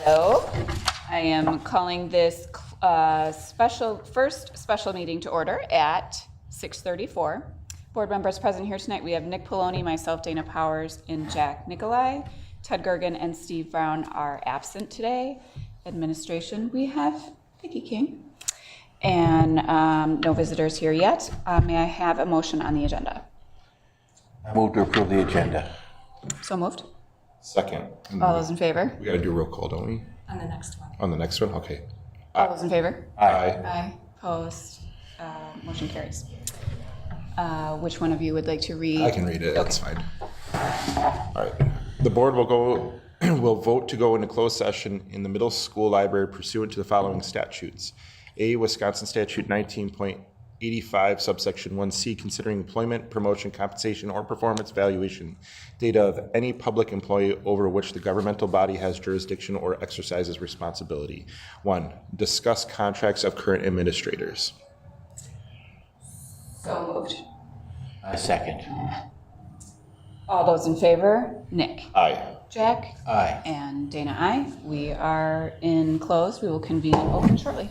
Hello. I am calling this first special meeting to order at 6:34. Board members present here tonight, we have Nick Poloni, myself, Dana Powers, and Jack Nicolai. Ted Gergen and Steve Brown are absent today. Administration, we have Vicki King. And no visitors here yet. May I have a motion on the agenda? I move to approve the agenda. So moved. Second. All those in favor? We gotta do a roll call, don't we? On the next one. On the next one? Okay. All those in favor? Aye. Aye. Opposed? Motion carries. Which one of you would like to read? I can read it, that's fine. All right. The board will vote to go into closed session in the middle school library pursuant to the following statutes. A, Wisconsin Statute 19.85, subsection 1C, considering employment, promotion, compensation, or performance evaluation data of any public employee over which the governmental body has jurisdiction or exercises responsibility. 1, discuss contracts of current administrators. So moved. I second. All those in favor? Nick. Aye. Jack. Aye. And Dana, aye. We are in closed. We will convene open shortly.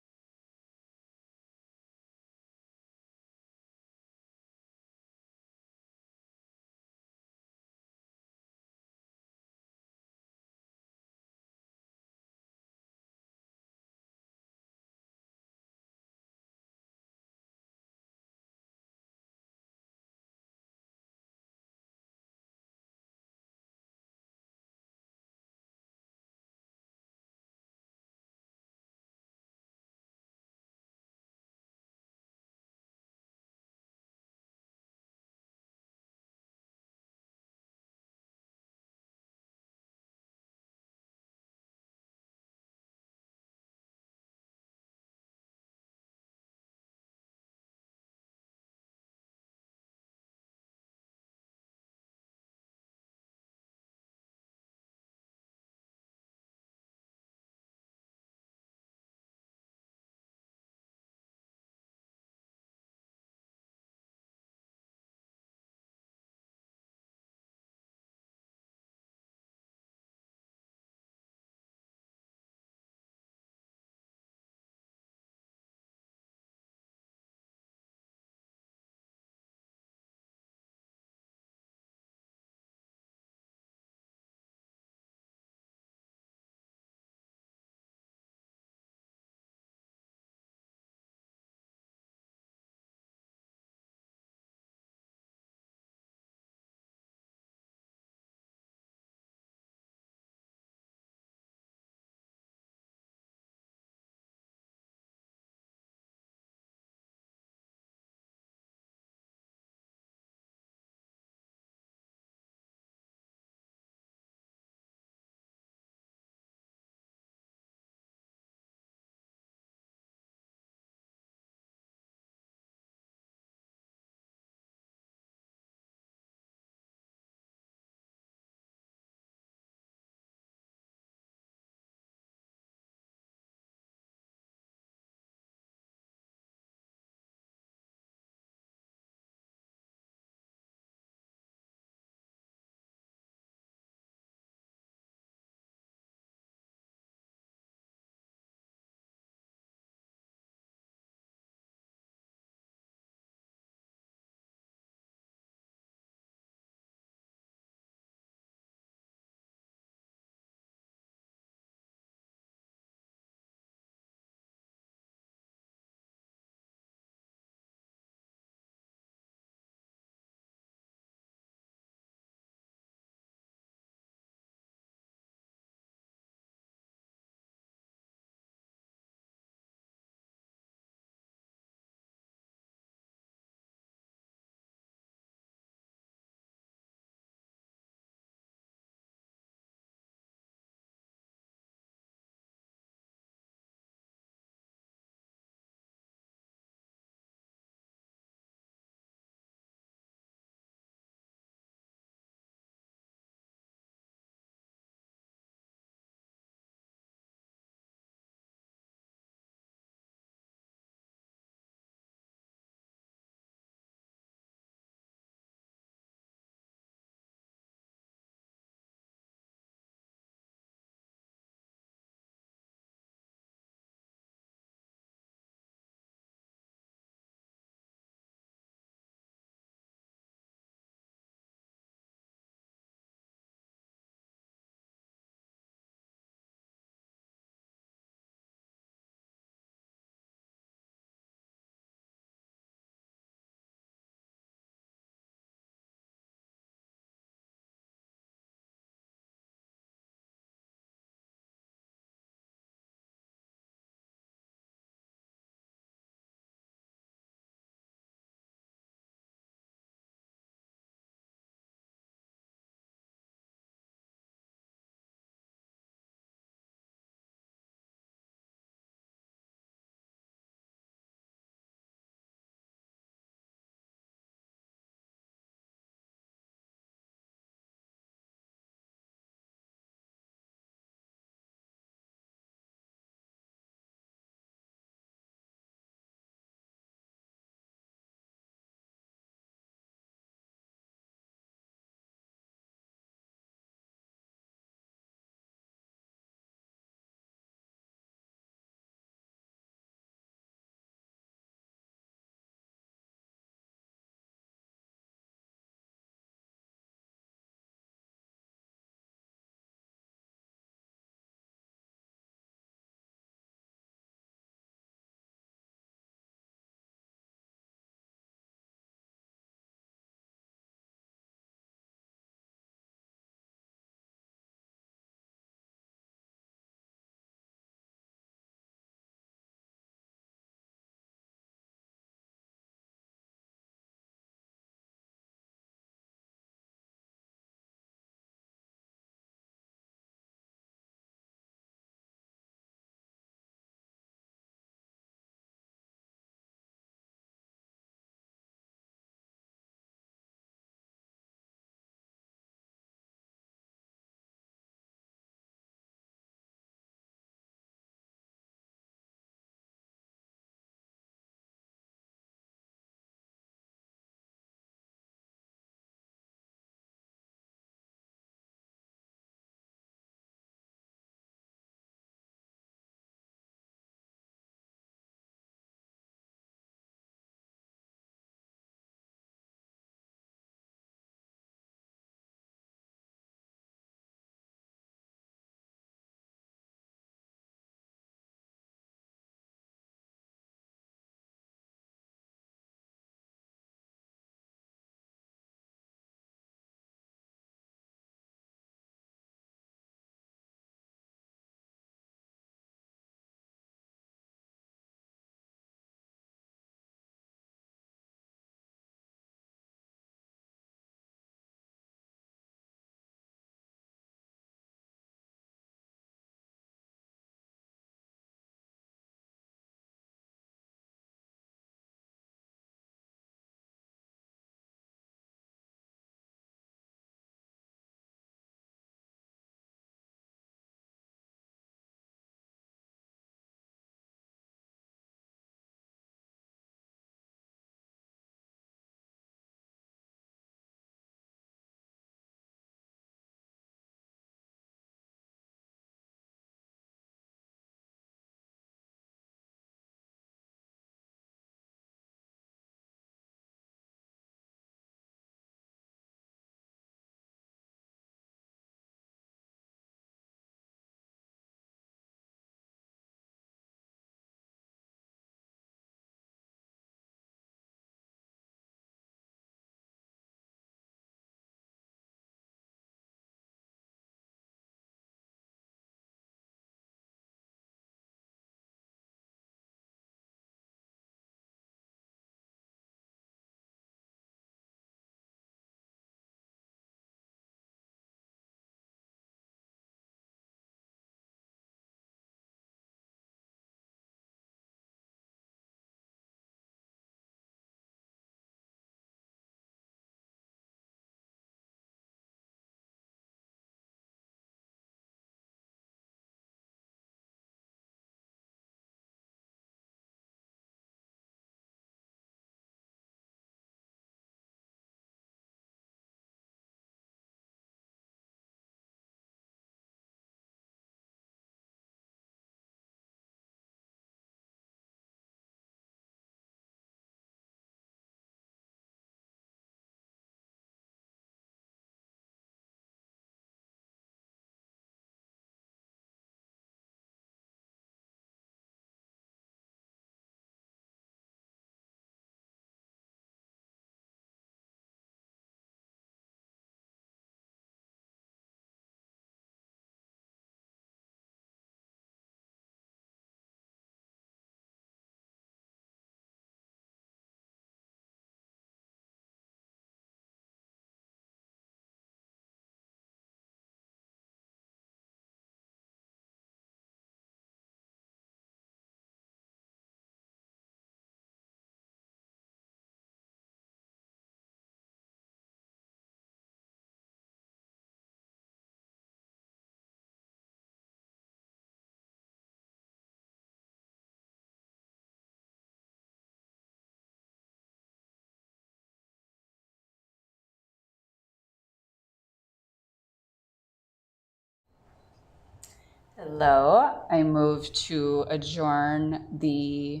Hello. I move to adjourn the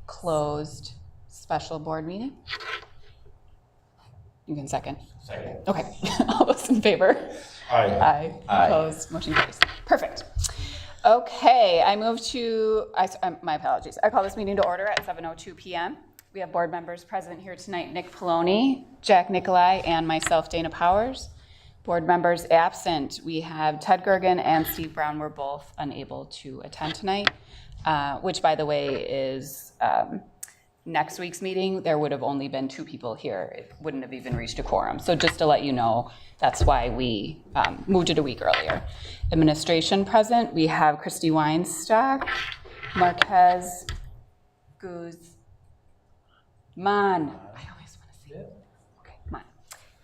closed special board meeting. You can second. Second. Okay. All those in favor? Aye. Aye. Aye. Opposed? Motion carries. Perfect. Okay, I move to, my apologies. I call this meeting to order at 7:02 p.m. We have board members present here tonight, Nick Poloni, Jack Nicolai, and myself, Dana Powers. Board members absent, we have Ted Gergen and Steve Brown were both unable to attend tonight, which, by the way, is next week's meeting. There would have only been 2 people here. It wouldn't have even reached a quorum. So just to let you know, that's why we moved it a week earlier. Administration present, we have Christy Weinstock, Marquez Guzman. I always want to say it. Okay, come on.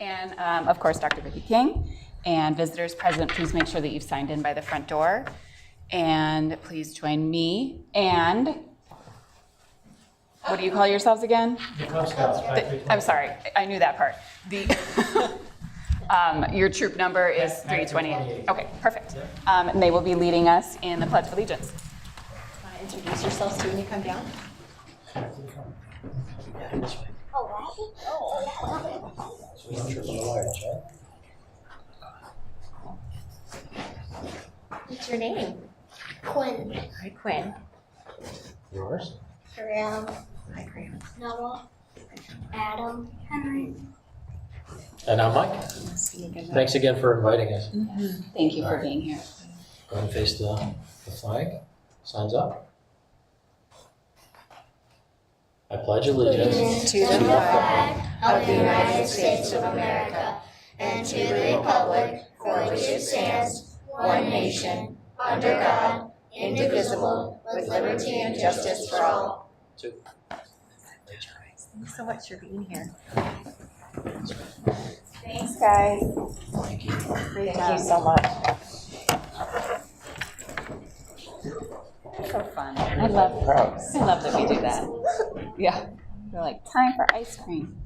And of course, Dr. Vicki King. And visitors present, please make sure that you've signed in by the front door. And please join me. And what do you call yourselves again? I'm sorry, I knew that part. Your troop number is 328. Okay, perfect. And they will be leading us in the Pledge of Allegiance. Want to introduce yourselves too when you come down? What's your name? Quinn, Hi, Quinn. Yours? Graham, Hi, Graham. Noah, Adam, Henry. And I'm Mike. See you again. Thanks again for inviting us. Thank you for being here. Go ahead and face the flag. Signs up. I pledge allegiance To the flag of the United States of America and to the republic for which it stands, one nation, under God, indivisible, with liberty and justice for all. Thanks so much for being here. Thanks, guys. Thank you. Great Thank you so much. So fun. I love that we do that. Yeah. We're like, time for ice cream.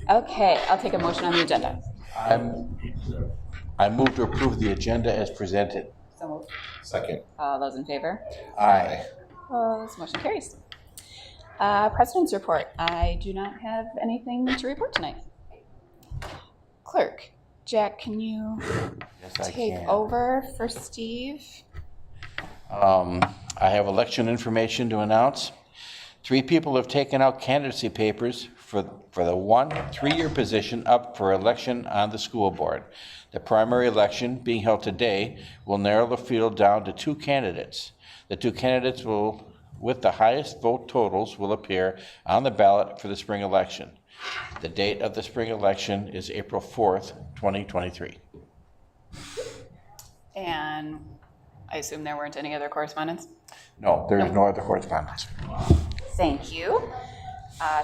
Okay, I'll take a motion on the agenda. I move to approve the agenda as presented. So moved. Second. All those in favor? Aye. Opposed? Motion carries. President's report. I do not have anything to report tonight. Clerk, Jack, can you Yes, I take can. over for Steve? I have election information to announce. 3 people have taken out candidacy papers for the 1 3-year position up for election on the school board. The primary election, being held today, will narrow the field down to 2 candidates. The 2 candidates with the highest vote totals will appear on the ballot for the spring election. The date of the spring election is April 4th, 2023. And I assume there weren't any other correspondence? No, there is no other correspondence. Thank you.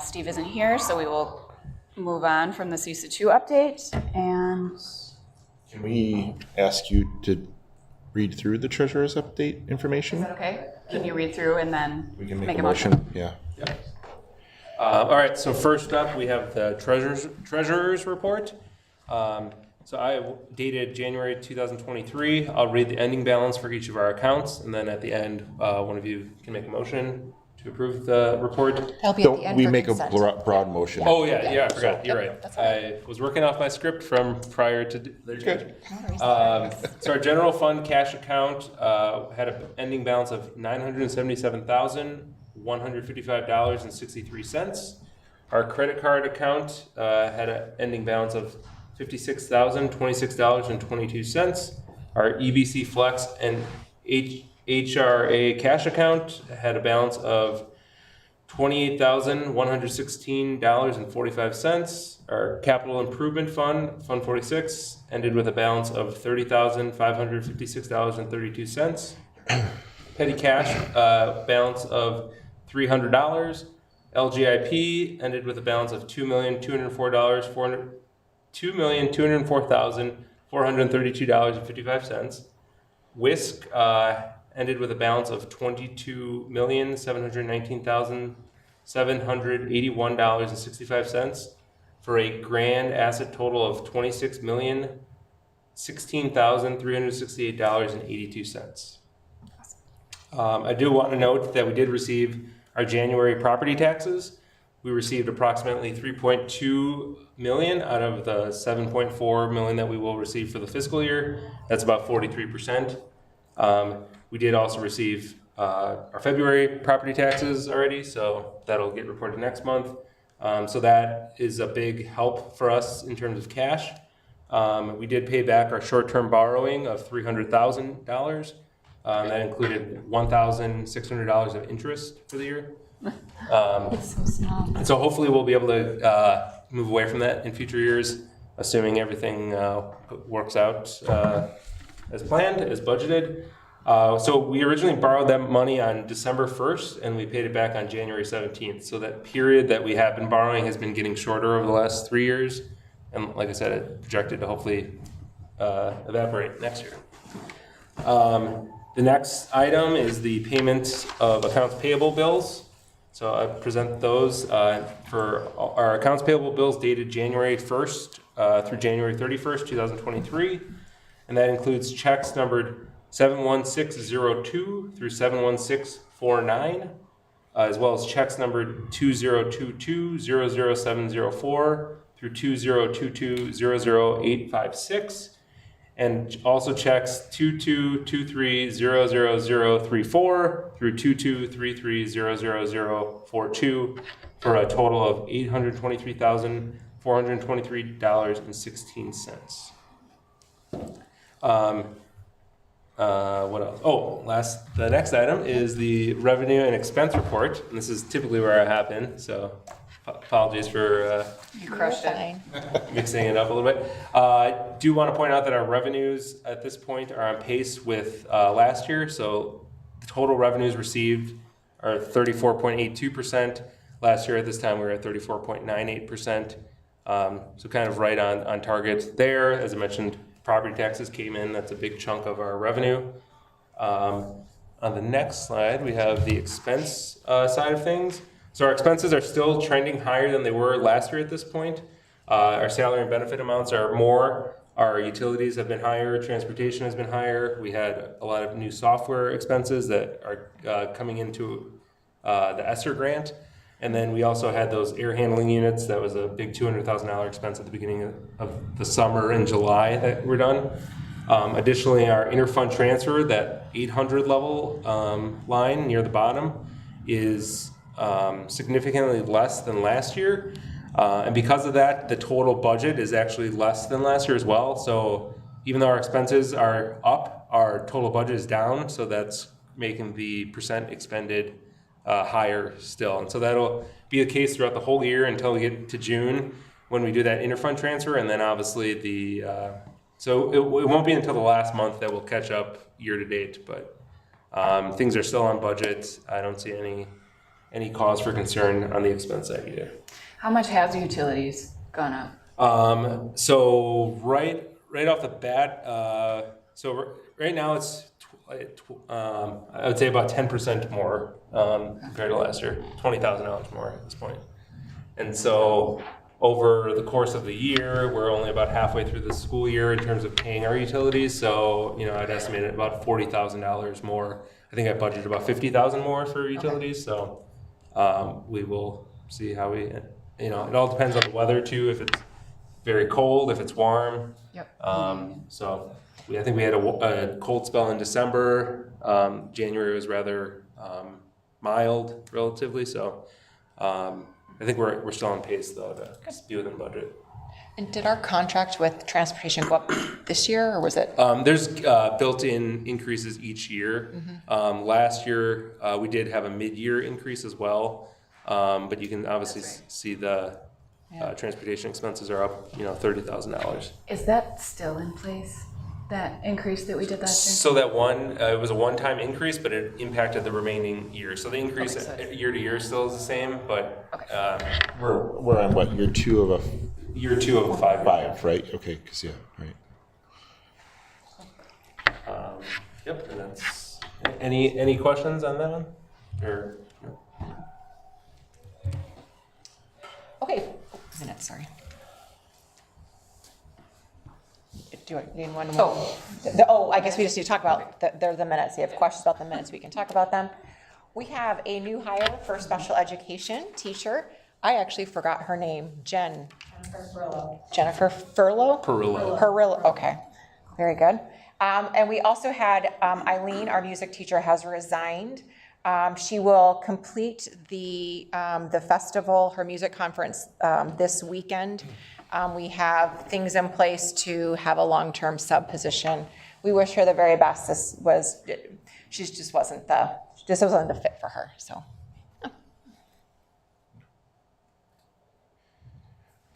Steve isn't here, so we will move on from the CISA 2 update. And Can we ask you to read through the treasurer's update is information? that okay? Can you read through and then We can make a motion. Yeah. All right, so first up, we have the treasurer's report. So I dated January 2023. I'll read the ending balance for each of our accounts, and then at the end, one of you can make a motion to approve the report. That'll be at the Don't end we for make a consent. broad motion? Oh, yeah, I forgot, you're Yep, right. that's I was working off my script from prior to their change. Good. So our general fund cash account had an ending balance of $977,155.63. Our credit card account had an ending balance of $56,026.22. Our EBC Flex and HRA cash account had a balance of $28,116.45. Our capital improvement fund, Fund 46, ended with a balance of $30,556.32. Petty cash, balance of $300. LGIP ended with a balance of $2,204,432.55. WISC ended with a balance of $22,719,781.65 for a grand asset total of $26,719,781.65. $16,368.82. I do want to note that we did receive our January property taxes. We received approximately 3.2 million out of the 7.4 million that we will receive for the fiscal year. That's about 43%. We did also receive our February property taxes already, so that'll get reported next month. So that is a big help for us in terms of cash. We did pay back our short-term borrowing of $300,000. That included $1,600 of interest for the year. It's so small. And so hopefully we'll be able to move away from that in future years, assuming everything works out as planned, as budgeted. So we originally borrowed that money on December 1st, and we paid it back on January 17th. So that period that we have been borrowing has been getting shorter over the last 3 years. And like I said, it's projected to hopefully evaporate next year. The next item is the payment of accounts payable bills. So I present those for our accounts payable bills dated January 1st through January 31st, 2023. And that includes checks numbered 71602 through 71649, as well as checks numbered 2022-00704 through 2022-00856. And also checks 2223-00034 through 2233-00042 for a total of $823,423.16. What else? Oh, the next item is the revenue and expense report. And this is typically where I happen, so apologies for You crushed it. mixing it up a little bit. Do want to point out that our revenues at this point are on pace with last year. So the total revenues received are 34.82%. Last year at this time we were at 34.98%. So kind of right on target there. As I mentioned, property taxes came in. That's a big chunk of our revenue. On the next slide, we have the expense side of things. So our expenses are still trending higher than they were last year at this point. Our salary and benefit amounts are more. Our utilities have been higher. Transportation has been higher. We had a lot of new software expenses that are coming into the ESSER grant. And then we also had those air handling units. That was a big $200,000 expense at the beginning of the summer in July that were done. Additionally, our interfund transfer, that 800 level line near the bottom, is significantly less than last year. And because of that, the total budget is actually less than last year as well. So even though our expenses are up, our total budget is down. So that's making the percent expended higher still. And so that'll be the case throughout the whole year until we get to June when we do that interfund transfer. And then obviously so it won't be until the last month that we'll catch up year to date, but things are still on budget. I don't see any cause for concern on the expense side either. How much has utilities gone up? So right off the bat, right now it's I would say about 10% more compared to last year, $20,000 more at this point. And so over the course of the year, we're only about halfway through the school year in terms of paying our utilities. So, I'd estimate it about $40,000 more. I think I budgeted about $50,000 more for utilities. Okay. So we will see how it all depends on the weather too. If it's very cold, if it's warm. Yep. I think we had a cold spell in December. January was rather mild relatively. So I think we're still on pace though to be within budget. And did our contract with transportation go up this year, or was it? There's built-in increases each year. Mm-hmm. Last year we did have a mid-year increase as well, but you can obviously see the transportation expenses are up, $30,000. Is that still in place? That increase that we did last year? So that it was a one-time increase, but it impacted the remaining year. So the increase year to year still is the same, but We're on what, year two of a year 2 of a 5. right? Okay, right. Yep, and that's any questions on that one? Or Okay, minutes, sorry. do you need one? Oh. I guess we just need to talk about, they're the minutes. If you have questions about the minutes, we can talk about them. We have a new hire for special education teacher. I actually forgot her name, Jennifer Furlow? Perillo, okay, very good. And we also had Eileen, our music teacher, has resigned. She will complete the festival, her music conference this weekend. We have things in place to have a long-term sub position. We wish her the very best. She just wasn't the fit for her, so.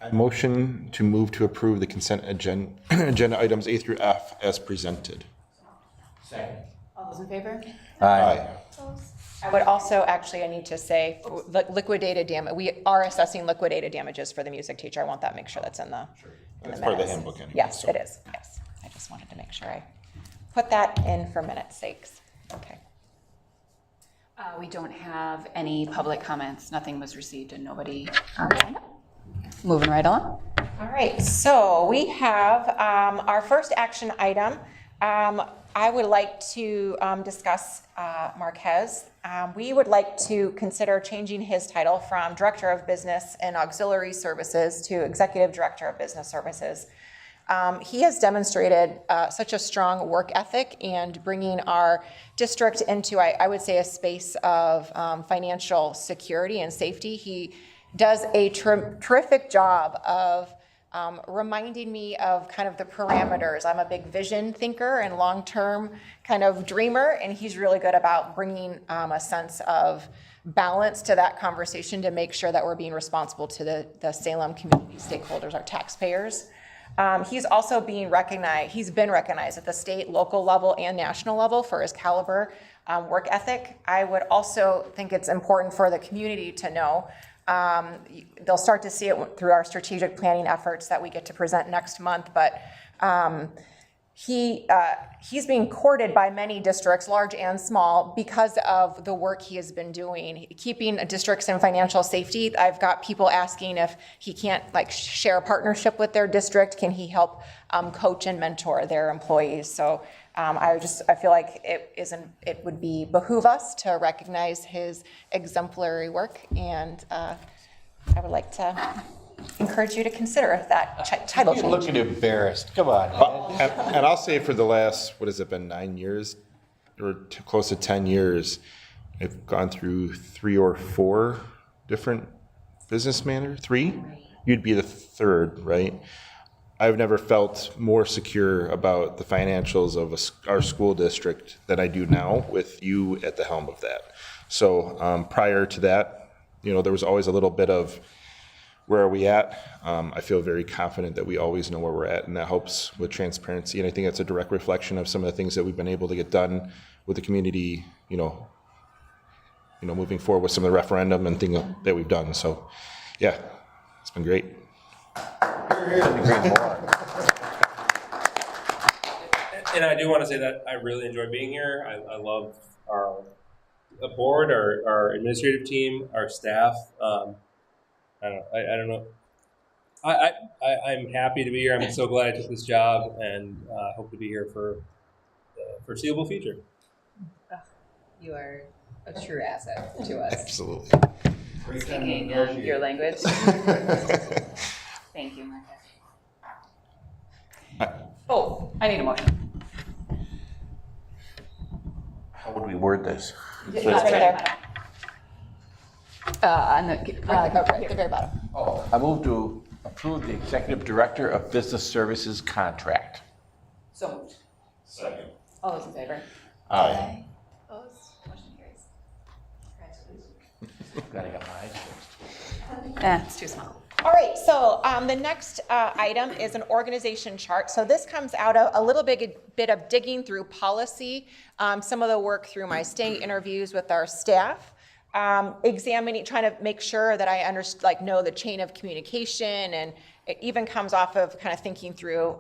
I motion to move to approve the consent agenda items A through F as presented. All those in favor? Aye. I would also, actually, I need to say, liquidated damage, we are assessing liquidated damages for the music teacher. I want that, make sure that's in the That's part of the minutes. handbook anyway. Yes, so. it is, yes. I just wanted to make sure I put that in for minutes' sakes. Okay. We don't have any public comments. Nothing was received and nobody signed up. Moving right along. All right, so we have our first action item. I would like to discuss Marquez. We would like to consider changing his title from Director of Business and Auxiliary Services to Executive Director of Business Services. He has demonstrated such a strong work ethic and bringing our district into, I would say, a space of financial security and safety. He does a terrific job of reminding me of kind of the parameters. I'm a big vision thinker and long-term kind of dreamer, and he's really good about bringing a sense of balance to that conversation to make sure that we're being responsible to the Salem community stakeholders, our taxpayers. He's also being recognized, he's been recognized at the state, local level, and national level for his caliber work ethic. I would also think it's important for the community to know. They'll start to see it through our strategic planning efforts that we get to present next month, but he's being courted by many districts, large and small, because of the work he has been doing, keeping districts in financial safety. I've got people asking if he can't share a partnership with their district. Can he help coach and mentor their employees? So I feel like it would behoove us to recognize his exemplary work, and I would like to encourage you to consider that title You're change. looking embarrassed. Come on. And I'll say for the last, what has it been, 9 years or close to 10 years, I've gone through 3 or 4 different business managers. 3? You'd be the 3rd, right? I've never felt more secure about the financials of our school district than I do now with you at the helm of that. So prior to that, there was always a little bit of, where are we at? I feel very confident that we always know where we're at, and that helps with transparency. And I think that's a direct reflection of some of the things that we've been able to get done with the community, moving forward with some of the referendum and things that we've done. So, yeah, it's been great. And I do want to say that I really enjoy being here. I love our board, our administrative team, our staff. I don't know. I'm happy to be here. I'm so glad I took this job, and hope to be here for the foreseeable future. You are a true asset to us. Absolutely. Speaking your language. Thank you, Marcus. Oh, I need a motion. How would we word this? It's right there. On the, Right at the very bottom. I move to approve the Executive Director of Business Services contract. so moved. Second. All those in favor? Aye. Opposed? Motion carries. Gotta get my eyes fixed. It's too small. All right, so the next item is an organization chart. So this comes out of a little bit of digging through policy, some of the work through my state interviews with our staff, examining, trying to make sure that I know the chain of communication, and it even comes off of kind of thinking through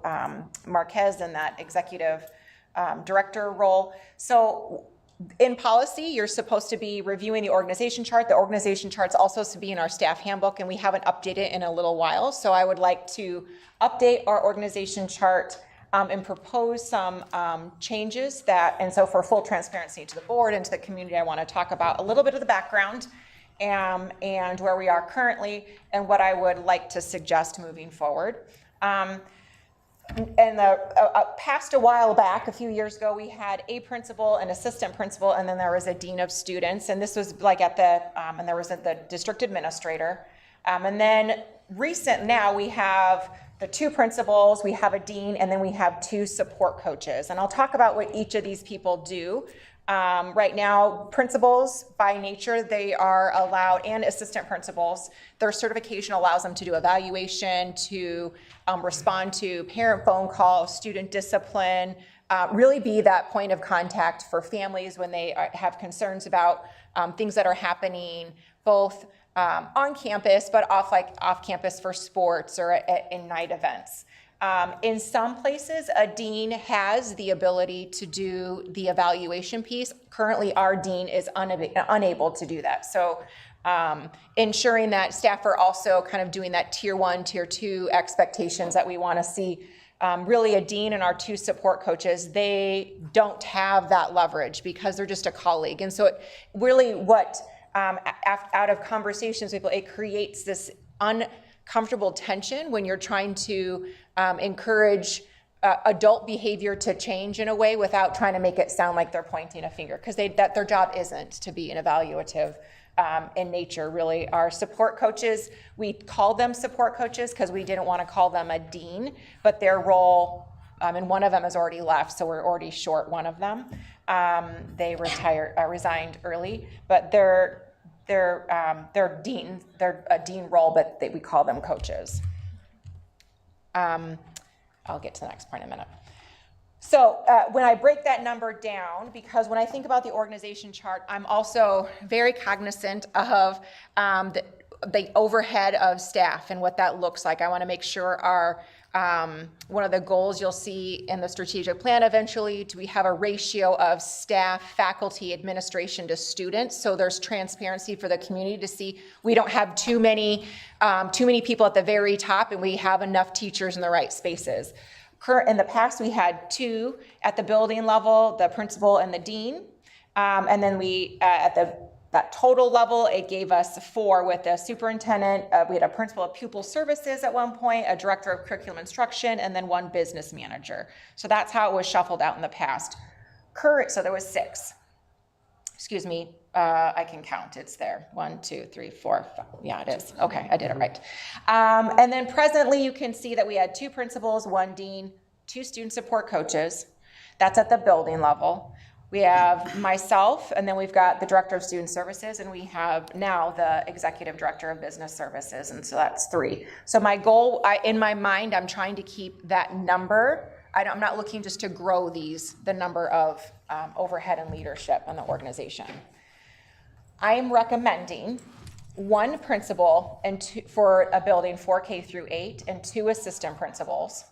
Marquez and that executive director role. So in policy, you're supposed to be reviewing the organization chart. The organization chart's also supposed to be in our staff handbook, and we haven't updated it in a little while. So I would like to update our organization chart and propose some changes that, and so for full transparency to the board and to the community, I want to talk about a little bit of the background and where we are currently and what I would like to suggest moving forward. And past a while back, a few years ago, we had a principal, an assistant principal, and then there was a dean of students. And this was like at the, and there was the district administrator. And then now we have the two principals, we have a dean, and then we have two support coaches. And I'll talk about what each of these people do. Right now, principals, by nature, they are allowed, and assistant principals, their certification allows them to do evaluation, to respond to parent phone calls, student discipline, really be that point of contact for families when they have concerns about things that are happening both on campus, but off campus for sports or in night events. In some places, a dean has the ability to do the evaluation piece. Currently, our dean is unable to do that. So ensuring that staff are also kind of doing that tier 1, tier 2 expectations that we want to see. Really, a dean and our two support coaches, they don't have that leverage because they're just a colleague. And so it really out of conversations with people, it creates this uncomfortable tension when you're trying to encourage adult behavior to change in a way without trying to make it sound like they're pointing a finger, because their job isn't to be an evaluative in nature. Really, our support coaches, we call them support coaches because we didn't want to call them a dean, but their role, and one of them has already left, so we're already short one of them. They resigned early, but they're a dean role, but we call them coaches. I'll get to the next point in a minute. So when I break that number down, because when I think about the organization chart, I'm also very cognizant of the overhead of staff and what that looks like. I want to make sure our one of the goals you'll see in the strategic plan eventually, we have a ratio of staff, faculty, administration to students. So there's transparency for the community to see we don't have too many people at the very top, and we have enough teachers in the right spaces. In the past, we had 2 at the building level, the principal and the dean. And then we, at that total level, it gave us 4 with the superintendent. We had a principal of pupil services at one point, a director of curriculum instruction, and then 1 business manager. So that's how it was shuffled out in the past. So there was 6. Excuse me, I can count, it's there. 1, 2, 3, 4, 5. Yeah, it is. Okay, I did it right. And then presently you can see that we had 2 principals, 1 dean, 2 student support coaches. That's at the building level. We have myself, and then we've got the director of student services, and we have now the executive director of business services, and so that's 3. So my goal, in my mind, I'm trying to keep that number. I'm not looking just to grow the number of overhead and leadership in the organization. I am recommending 1 principal for a building 4K through 8 and 2 assistant principals.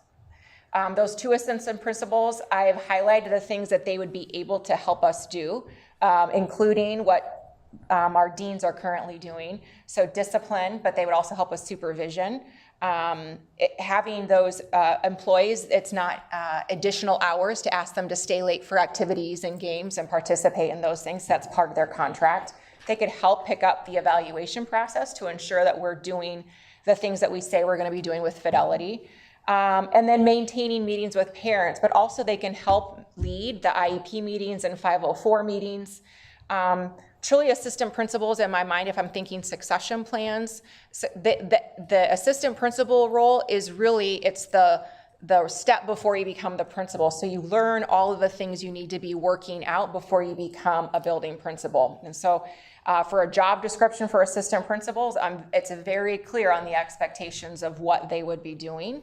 Those 2 assistant principals, I have highlighted the things that they would be able to help us do, including what our deans are currently doing. So discipline, but they would also help with supervision. Having those employees, it's not additional hours to ask them to stay late for activities and games and participate in those things. That's part of their contract. They could help pick up the evaluation process to ensure that we're doing the things that we say we're going to be doing with fidelity. And then maintaining meetings with parents, but also they can help lead the IEP meetings and 504 meetings. Truly assistant principals in my mind, if I'm thinking succession plans, so the assistant principal role is really, it's the step before you become the principal. So you learn all of the things you need to be working out before you become a building principal. And so for a job description for assistant principals, it's very clear on the expectations of what they would be doing.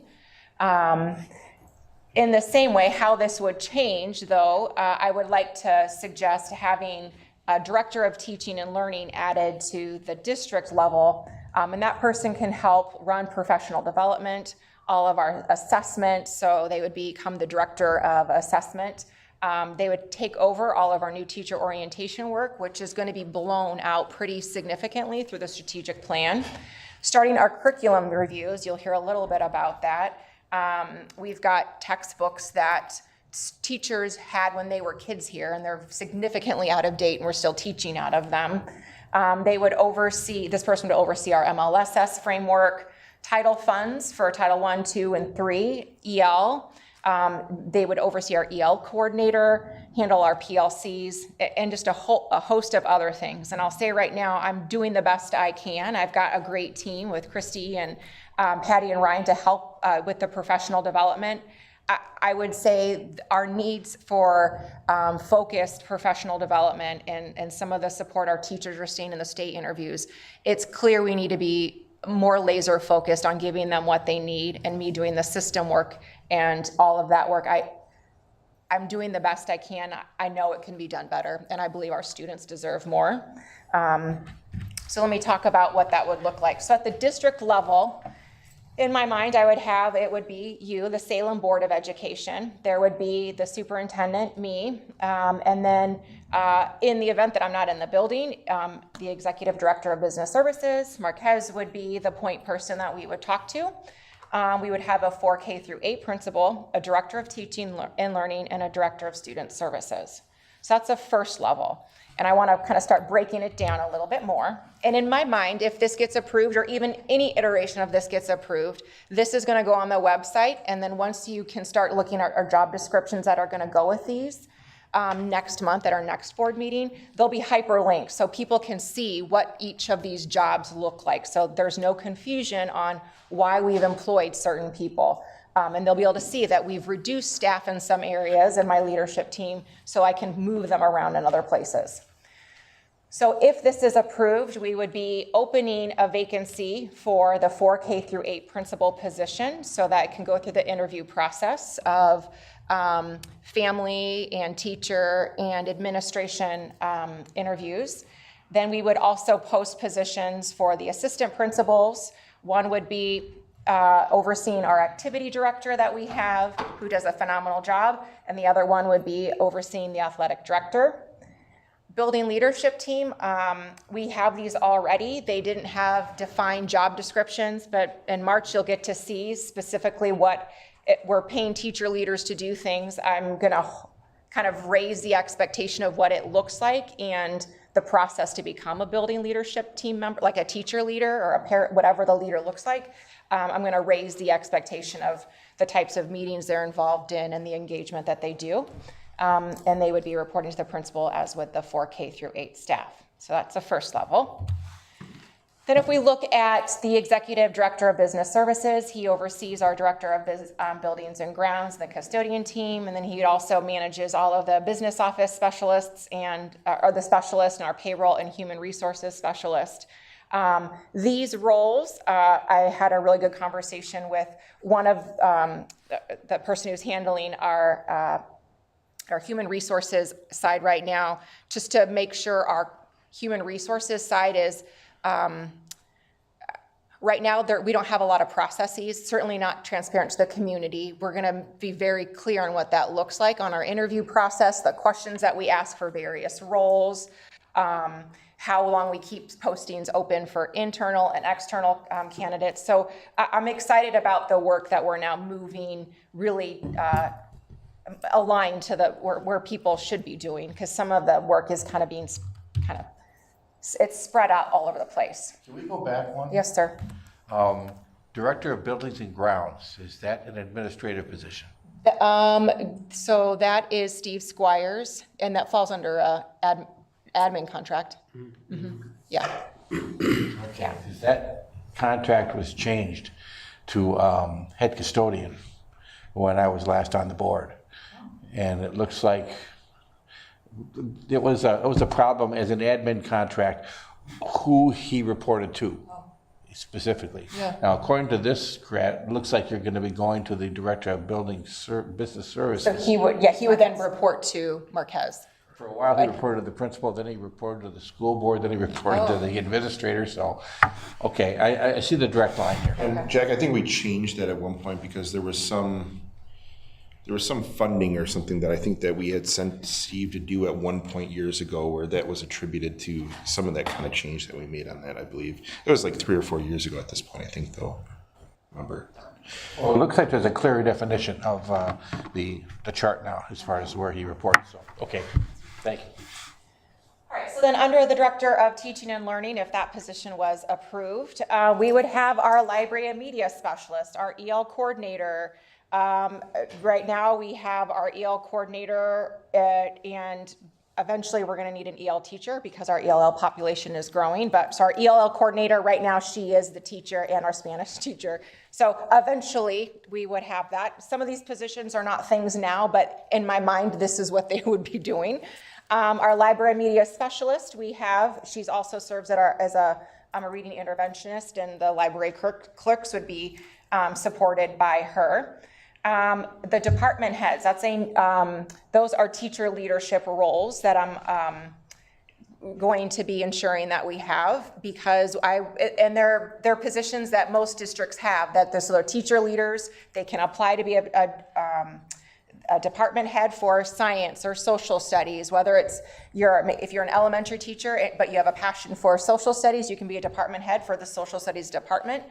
In the same way, how this would change, though, I would like to suggest having a director of teaching and learning added to the district level, and that person can help run professional development, all of our assessment, so they would become the director of assessment. They would take over all of our new teacher orientation work, which is going to be blown out pretty significantly through the strategic plan. Starting our curriculum reviews, you'll hear a little bit about that. We've got textbooks that teachers had when they were kids here, and they're significantly out of date, and we're still teaching out of them. This person would oversee our MLSS framework, title funds for Title I, II, and III, EL. They would oversee our EL coordinator, handle our PLCs, and just a host of other things. And I'll say right now, I'm doing the best I can. I've got a great team with Christy and Patty and Ryan to help with the professional development. I would say our needs for focused professional development and some of the support our teachers are seeing in the state interviews, it's clear we need to be more laser focused on giving them what they need, and me doing the system work and all of that work. I'm doing the best I can. I know it can be done better, and I believe our students deserve more. So let me talk about what that would look like. So at the district level, in my mind, it would be you, the Salem Board of Education. There would be the superintendent, me, and then in the event that I'm not in the building, the executive director of business services, Marquez, would be the point person that we would talk to. We would have a 4K through 8 principal, a director of teaching and learning, and a director of student services. So that's the first level. And I want to kind of start breaking it down a little bit more. And in my mind, if this gets approved, or even any iteration of this gets approved, this is going to go on the website. And then once you can start looking at our job descriptions that are going to go with these next month at our next board meeting, they'll be hyperlinked so people can see what each of these jobs look like. So there's no confusion on why we've employed certain people. And they'll be able to see that we've reduced staff in some areas in my leadership team so I can move them around in other places. So if this is approved, we would be opening a vacancy for the 4K through 8 principal position so that it can go through the interview process of family and teacher and administration interviews. Then we would also post positions for the assistant principals. One would be overseeing our activity director that we have, who does a phenomenal job, and the other one would be overseeing the athletic director. Building leadership team, we have these already. They didn't have defined job descriptions, but in March you'll get to see specifically what we're paying teacher leaders to do things. I'm gonna kind of raise the expectation of what it looks like and the process to become a building leadership team member, like a teacher leader or a parent, whatever the leader looks like. I'm gonna raise the expectation of the types of meetings they're involved in and the engagement that they do. And they would be reporting to the principal as with the 4K through 8 staff. So that's the first level. Then if we look at the executive director of business services, he oversees our director of buildings and grounds, the custodian team, and then he also manages all of the business office specialists and or the specialists and our payroll and human resources specialist. These roles, I had a really good conversation with one of the person who's handling our human resources side right now, just to make sure our human resources side is, right now we don't have a lot of processes, certainly not transparent to the community. We're gonna be very clear on what that looks like on our interview process, the questions that we ask for various roles, how long we keep postings open for internal and external candidates. So I'm excited about the work that we're now moving really aligned to where people should be doing, because some of the work is kind of being it's spread out all over the place. Can we go back one? Yes, sir. Director of Buildings and Grounds, is that an administrative position? So that is Steve Squires, and that falls under a admin contract. Mm-hmm. Yeah. Okay, because that contract was changed to head custodian when I was last on the board. And it looks like it was a problem as an admin contract, who he reported to specifically. Yeah. Now, according to this grant, it looks like you're going to be going to the director of business services. So he would then report to Marquez. For a while, he reported to the principal, then he reported to the school board, then he reported to the administrator. So, okay, I see the direct line here. And Jack, I think we changed that at one point because there was some funding or something that I think that we had sent Steve to do at one point years ago, where that was attributed to some of that kind of change that we made on that, I believe. It was like 3 or 4 years ago at this point, I think, though. member. Well, it looks like there's a clear definition of the chart now as far as where he reports, so, okay, thank you. All right, so then under the Director of Teaching and Learning, if that position was approved, we would have our Library and Media Specialist, our EL Coordinator. Right now, we have our EL Coordinator, and eventually we're going to need an EL teacher because our ELL population is growing. But so our ELL Coordinator, right now, she is the teacher and our Spanish teacher. So eventually, we would have that. Some of these positions are not things now, but in my mind, this is what they would be doing. Our Library Media Specialist, she's also serves as a reading interventionist, and the library clerks would be supported by her. The department heads, those are teacher leadership roles that I'm going to be ensuring that we have, because they're positions that most districts have, so they're teacher leaders. They can apply to be a department head for science or social studies, whether if you're an elementary teacher, but you have a passion for social studies, you can be a department head for the social studies department,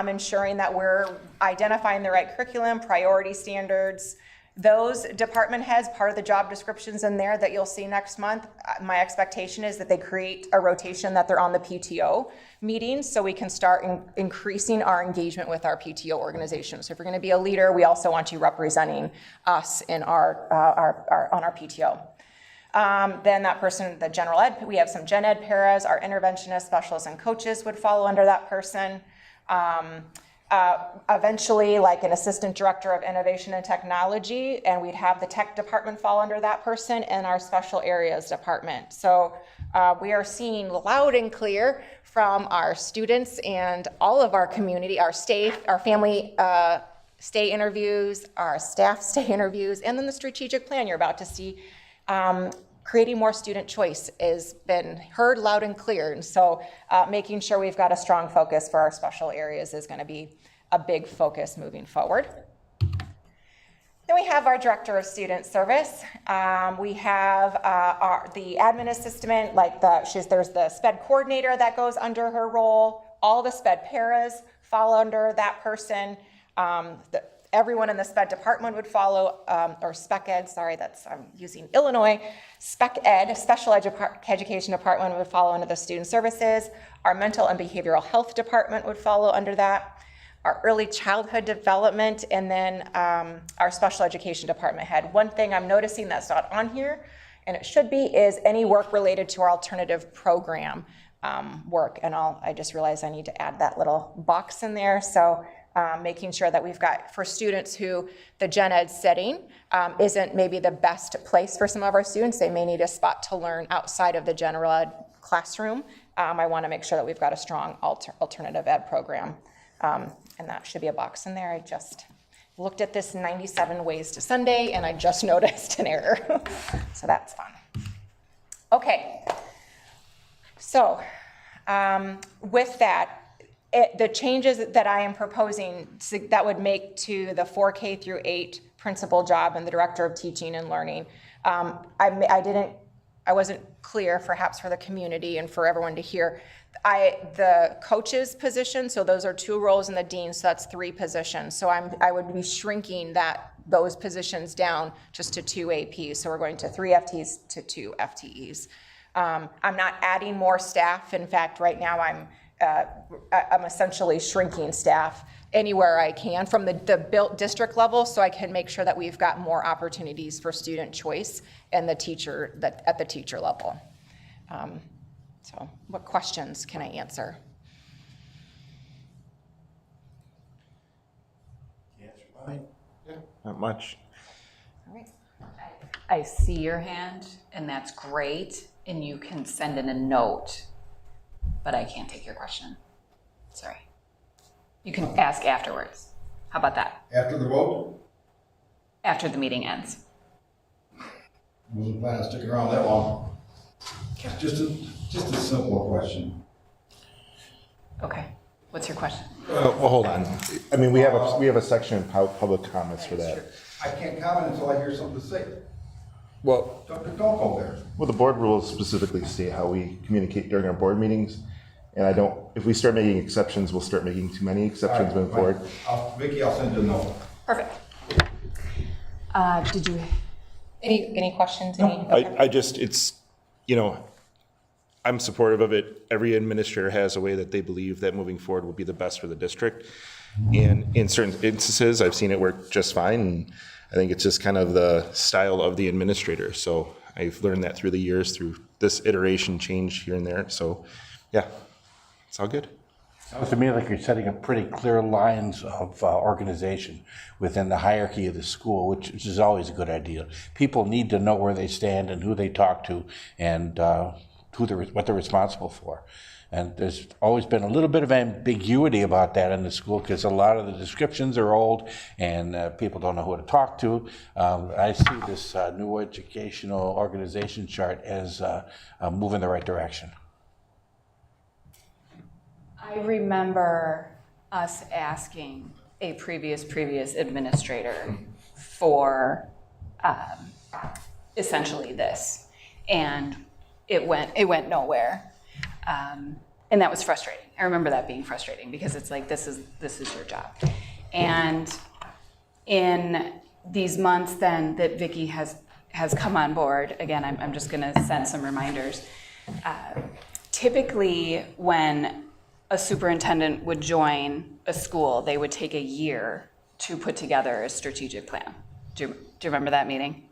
ensuring that we're identifying the right curriculum, priority standards. Those department heads, part of the job descriptions in there that you'll see next month, my expectation is that they create a rotation that they're on the PTO meetings so we can start increasing our engagement with our PTO organization. So if you're going to be a leader, we also want you representing us in on our PTO. Then that person, the general ed, we have some gen ed paras, our interventionists, specialists, and coaches would follow under that person. Eventually, like an assistant director of innovation and technology, and we'd have the tech department fall under that person and our special areas department. So we are seeing loud and clear from our students and all of our community, our family stay interviews, our staff stay interviews, and then the strategic plan you're about to see. Creating more student choice has been heard loud and clear. And so making sure we've got a strong focus for our special areas is going to be a big focus moving forward. Then we have our Director of Student Service. We have the admin assistant, there's the SPED coordinator that goes under her role. All the SPED paras fall under that person. Everyone in the SPED department would follow, or SPEC Ed, sorry, I'm using Illinois. SPEC Ed, Special Education Department, would follow under the Student Services. Our Mental and Behavioral Health Department would follow under that. Our Early Childhood Development, and then our Special Education Department head. One thing I'm noticing that's not on here, and it should be, is any work related to our alternative program work. And I just realized I need to add that little box in there. So making sure that we've got, for students who the gen ed setting isn't maybe the best place for some of our students, they may need a spot to learn outside of the general ed classroom. I want to make sure that we've got a strong alternative ed program. And that should be a box in there. I just looked at this 97 ways to Sunday and I just noticed an error. So that's fun. Okay. So with that, the changes that I am proposing that would make to the 4K through 8 principal job and the Director of Teaching and Learning, I wasn't clear, perhaps for the community and for everyone to hear. The coaches position, so those are 2 roles in the dean, so that's 3 positions. So I would be shrinking those positions down just to 2 APs. So we're going to 3 FTEs to 2 FTEs. I'm not adding more staff. In fact, right now I'm essentially shrinking staff anywhere I can from the built district level, so I can make sure that we've got more opportunities for student choice and at the teacher level. So what questions can I answer? Not much. All right. I see your hand, and that's great, and you can send in a note, but I can't take your question. Sorry. You can ask afterwards. How about that? After the vote? After the meeting ends. Wasn't planning on sticking around that long. Just a simple question. Okay. What's your question? Well, hold on. I mean, we have a section in public comments for that. I can't comment until I hear something to say. Well, Don't go there. the board rules specifically state how we communicate during our board meetings. And I don't, if we start making exceptions, we'll start making too many exceptions moving forward. Vicky, I'll send you a note. Perfect. Did you, Any questions? I just, it's, you know, I'm supportive of it. Every administrator has a way that they believe that moving forward will be the best for the district. And in certain instances, I've seen it work just fine. And I think it's just kind of the style of the administrator. So I've learned that through the years, through this iteration change here and there. So yeah, it's all good. Sounds to me like you're setting up pretty clear lines of organization within the hierarchy of the school, which is always a good idea. People need to know where they stand and who they talk to and what they're responsible for. And there's always been a little bit of ambiguity about that in the school because a lot of the descriptions are old and people don't know who to talk to. I see this new educational organization chart as a move in the right direction. I remember us asking a previous administrator for essentially this, and it went nowhere, and that was frustrating. I remember that being frustrating because it's like this is your job, and in these months then that Vicky has come on board, again, I'm just going to send some reminders. Typically, when a superintendent would join a school, they would take a year to put together a strategic plan. Do you remember that meeting?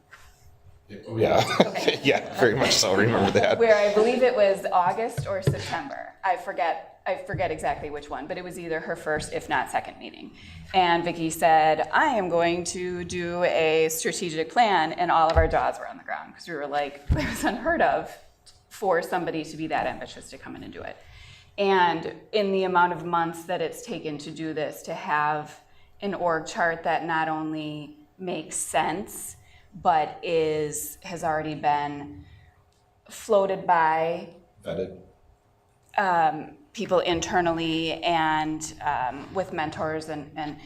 Yeah, yeah, very much so. Remember that. Where I believe it was August or September. I forget exactly which one, but it was either her first, if not second meeting. And Vicky said, I am going to do a strategic plan, and all of our jaws were on the ground because we were like, it was unheard of for somebody to be that ambitious to come in and do it. And in the amount of months that it's taken to do this, to have an org chart that not only makes sense, but has already been floated by Vetted. people internally and with mentors, and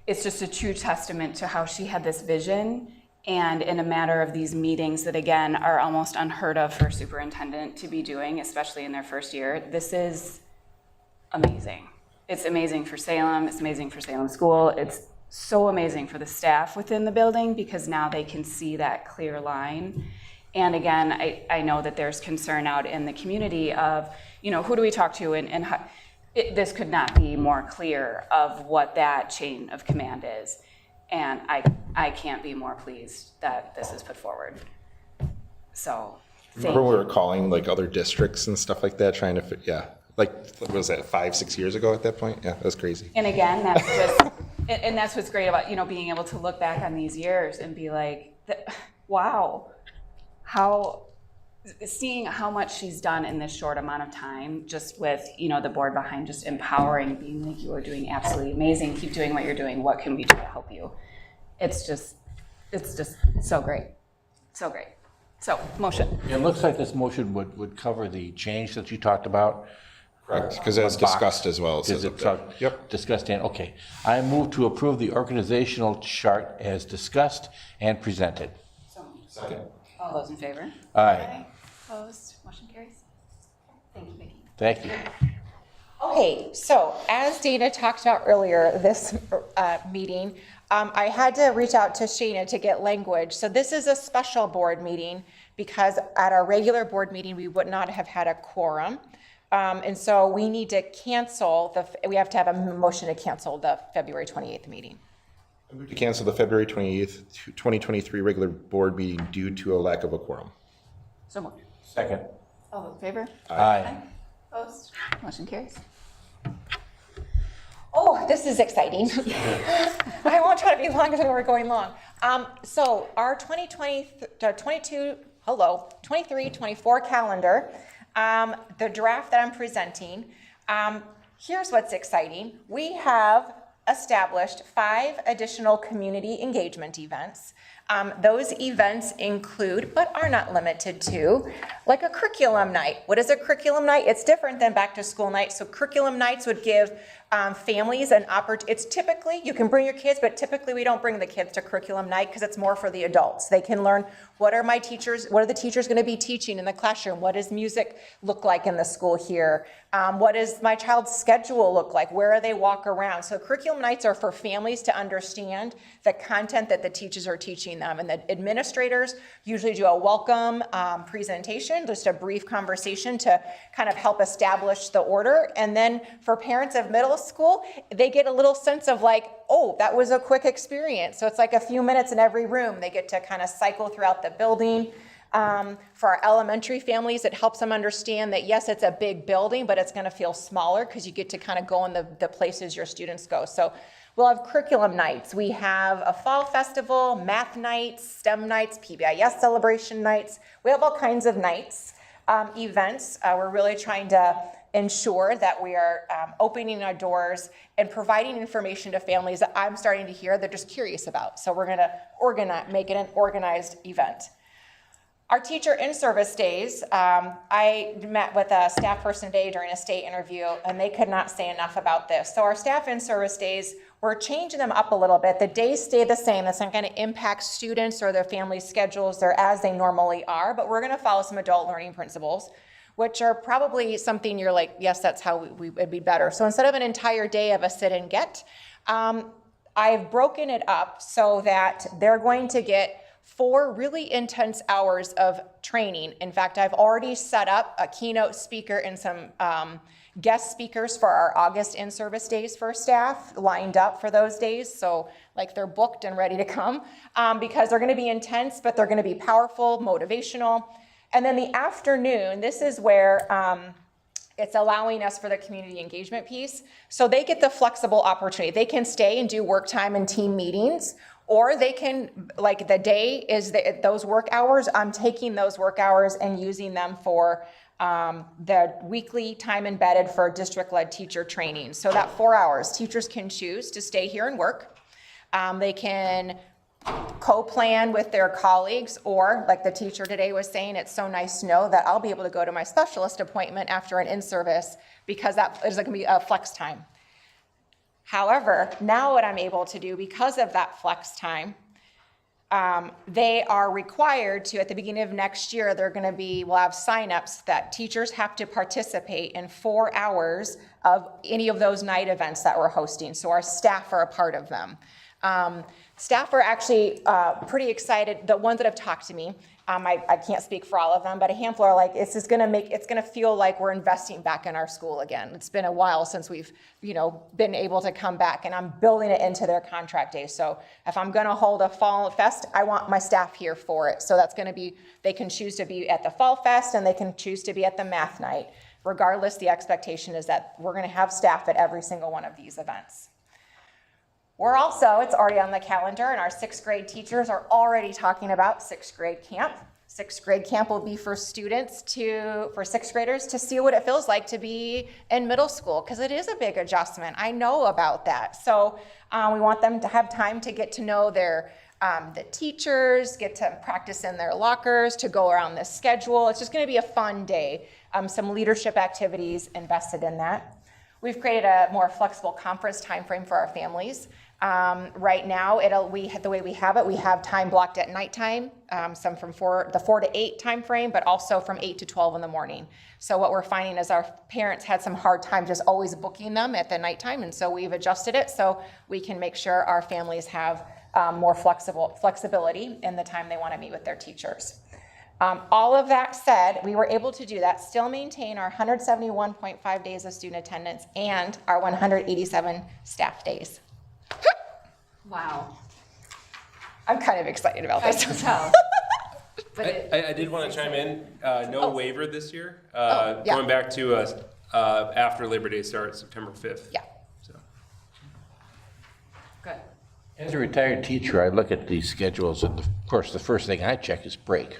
it's just a true testament to how she had this vision. And in a matter of these meetings that, again, are almost unheard of for a superintendent to be doing, especially in their first year, this is amazing. It's amazing for Salem. It's amazing for Salem School. It's so amazing for the staff within the building because now they can see that clear line. And again, I know that there's concern out in the community of, who do we talk to and how, this could not be more clear of what that chain of command is. And I can't be more pleased that this is put forward. So, Remember we were calling like other districts and stuff like that, trying to like, what was that, 5-6 years ago at that point? Yeah, that was crazy. And again, that's just, and that's what's great about, being able to look back on these years and be like, wow, seeing how much she's done in this short amount of time, just with, the board behind just empowering, being like, you are doing absolutely amazing, keep doing what you're doing, what can we do to help you? It's just so great, so great. So, motion. It looks like this motion would cover the change that you talked about. Correct, because as discussed as well. It says up there. Yep. Discussed and, okay. I move to approve the organizational chart as discussed and presented. Second. All those in favor? Aye. Opposed? Motion carries. Thank you, Vicki. Thank you. Okay, so as Dana talked about earlier, this meeting, I had to reach out to Shayna to get language. So this is a special board meeting because at our regular board meeting, we would not have had a quorum. And so we need to we have to have a motion to cancel the February 28th meeting. I move to cancel the February 28th, 2023 regular board meeting due to a lack of a quorum. So moved. Second. All those in favor? Aye. Opposed? Motion carries. Oh, this is exciting. I won't try to be longer than we're going long. So our 23-24 calendar, the draft that I'm presenting, here's what's exciting. We have established 5 additional community engagement events. Those events include, but are not limited to, like a curriculum night. What is a curriculum night? It's different than back to school night. So curriculum nights would give families an opportunity. It's typically, you can bring your kids, but typically we don't bring the kids to curriculum night because it's more for the adults. They can learn what are the teachers going to be teaching in the classroom? What does music look like in the school here? What does my child's schedule look like? Where do they walk around? So curriculum nights are for families to understand the content that the teachers are teaching them. And the administrators usually do a welcome presentation, just a brief conversation to kind of help establish the order. And then for parents of middle school, they get a little sense of like, oh, that was a quick experience. So it's like a few minutes in every room. They get to kind of cycle throughout the building. For our elementary families, it helps them understand that, yes, it's a big building, but it's going to feel smaller because you get to kind of go in the places your students go. So we'll have curriculum nights. We have a fall festival, math nights, STEM nights, PBIS celebration nights. We have all kinds of nights, events. We're really trying to ensure that we are opening our doors and providing information to families that I'm starting to hear they're just curious about. So we're going to make it an organized event. Our teacher in-service days, I met with a staff person today during a state interview, and they could not say enough about this. So our staff in-service days, we're changing them up a little bit. The days stay the same. That's not going to impact students or their family schedules. They're as they normally are, but we're going to follow some adult learning principles, which are probably something you're like, yes, that's how it'd be better. So instead of an entire day of a sit and get, I've broken it up so that they're going to get 4 really intense hours of training. In fact, I've already set up a keynote speaker and some guest speakers for our August in-service days for staff lined up for those days. So like they're booked and ready to come because they're going to be intense, but they're going to be powerful, motivational. And then the afternoon, this is where it's allowing us for the community engagement piece. So they get the flexible opportunity. They can stay and do work time and team meetings, or they can, like the day is those work hours, I'm taking those work hours and using them for the weekly time embedded for district-led teacher training. So that 4 hours, teachers can choose to stay here and work. They can co-plan with their colleagues, or like the teacher today was saying, it's so nice to know that I'll be able to go to my specialist appointment after an in-service because that is going to be a flex time. However, now what I'm able to do because of that flex time, they are required to, at the beginning of next year, we'll have signups that teachers have to participate in 4 hours of any of those night events that we're hosting. So our staff are a part of them. Staff are actually pretty excited. The ones that have talked to me, I can't speak for all of them, but a handful are like, it's going to feel like we're investing back in our school again. It's been a while since we've, been able to come back, and I'm building it into their contract days. So if I'm going to hold a fall fest, I want my staff here for it. So that's going to be, they can choose to be at the fall fest and they can choose to be at the math night. Regardless, the expectation is that we're going to have staff at every single one of these events. We're also, it's already on the calendar, and our 6th grade teachers are already talking about 6th grade camp. 6th grade camp will be for students for 6th graders to see what it feels like to be in middle school, because it is a big adjustment. I know about that. So we want them to have time to get to know the teachers, get to practice in their lockers, to go around the schedule. It's just going to be a fun day. Some leadership activities invested in that. We've created a more flexible conference timeframe for our families. Right now, the way we have it, we have time blocked at nighttime, some from the 4 to 8 time frame, but also from 8 to 12 in the morning. So what we're finding is our parents had some hard time just always booking them at the nighttime, and so we've adjusted it so we can make sure our families have more flexibility in the time they want to meet with their teachers. All of that said, we were able to do that, still maintain our 171.5 days of student attendance and our 187 staff days. Wow. I'm kind of excited about I this. can tell. But I did want to chime in, no waiver this year. yeah. Going back to after Labor Day starts, September 5th. Yeah. So. good. As a retired teacher, I look at these schedules, and of course, the first thing I check is break.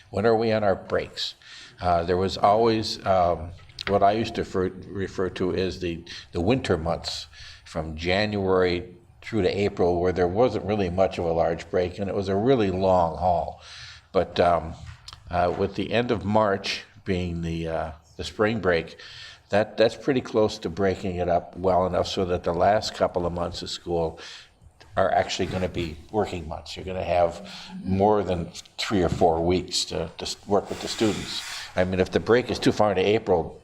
When are we on our breaks? There was always what I used to refer to as the winter months, from January through to April, where there wasn't really much of a large break, and it was a really long haul. But with the end of March being the spring break, that's pretty close to breaking it up well enough so that the last couple of months of school are actually going to be working months. You're going to have more than 3 or 4 weeks to work with the students. I mean, if the break is too far into April,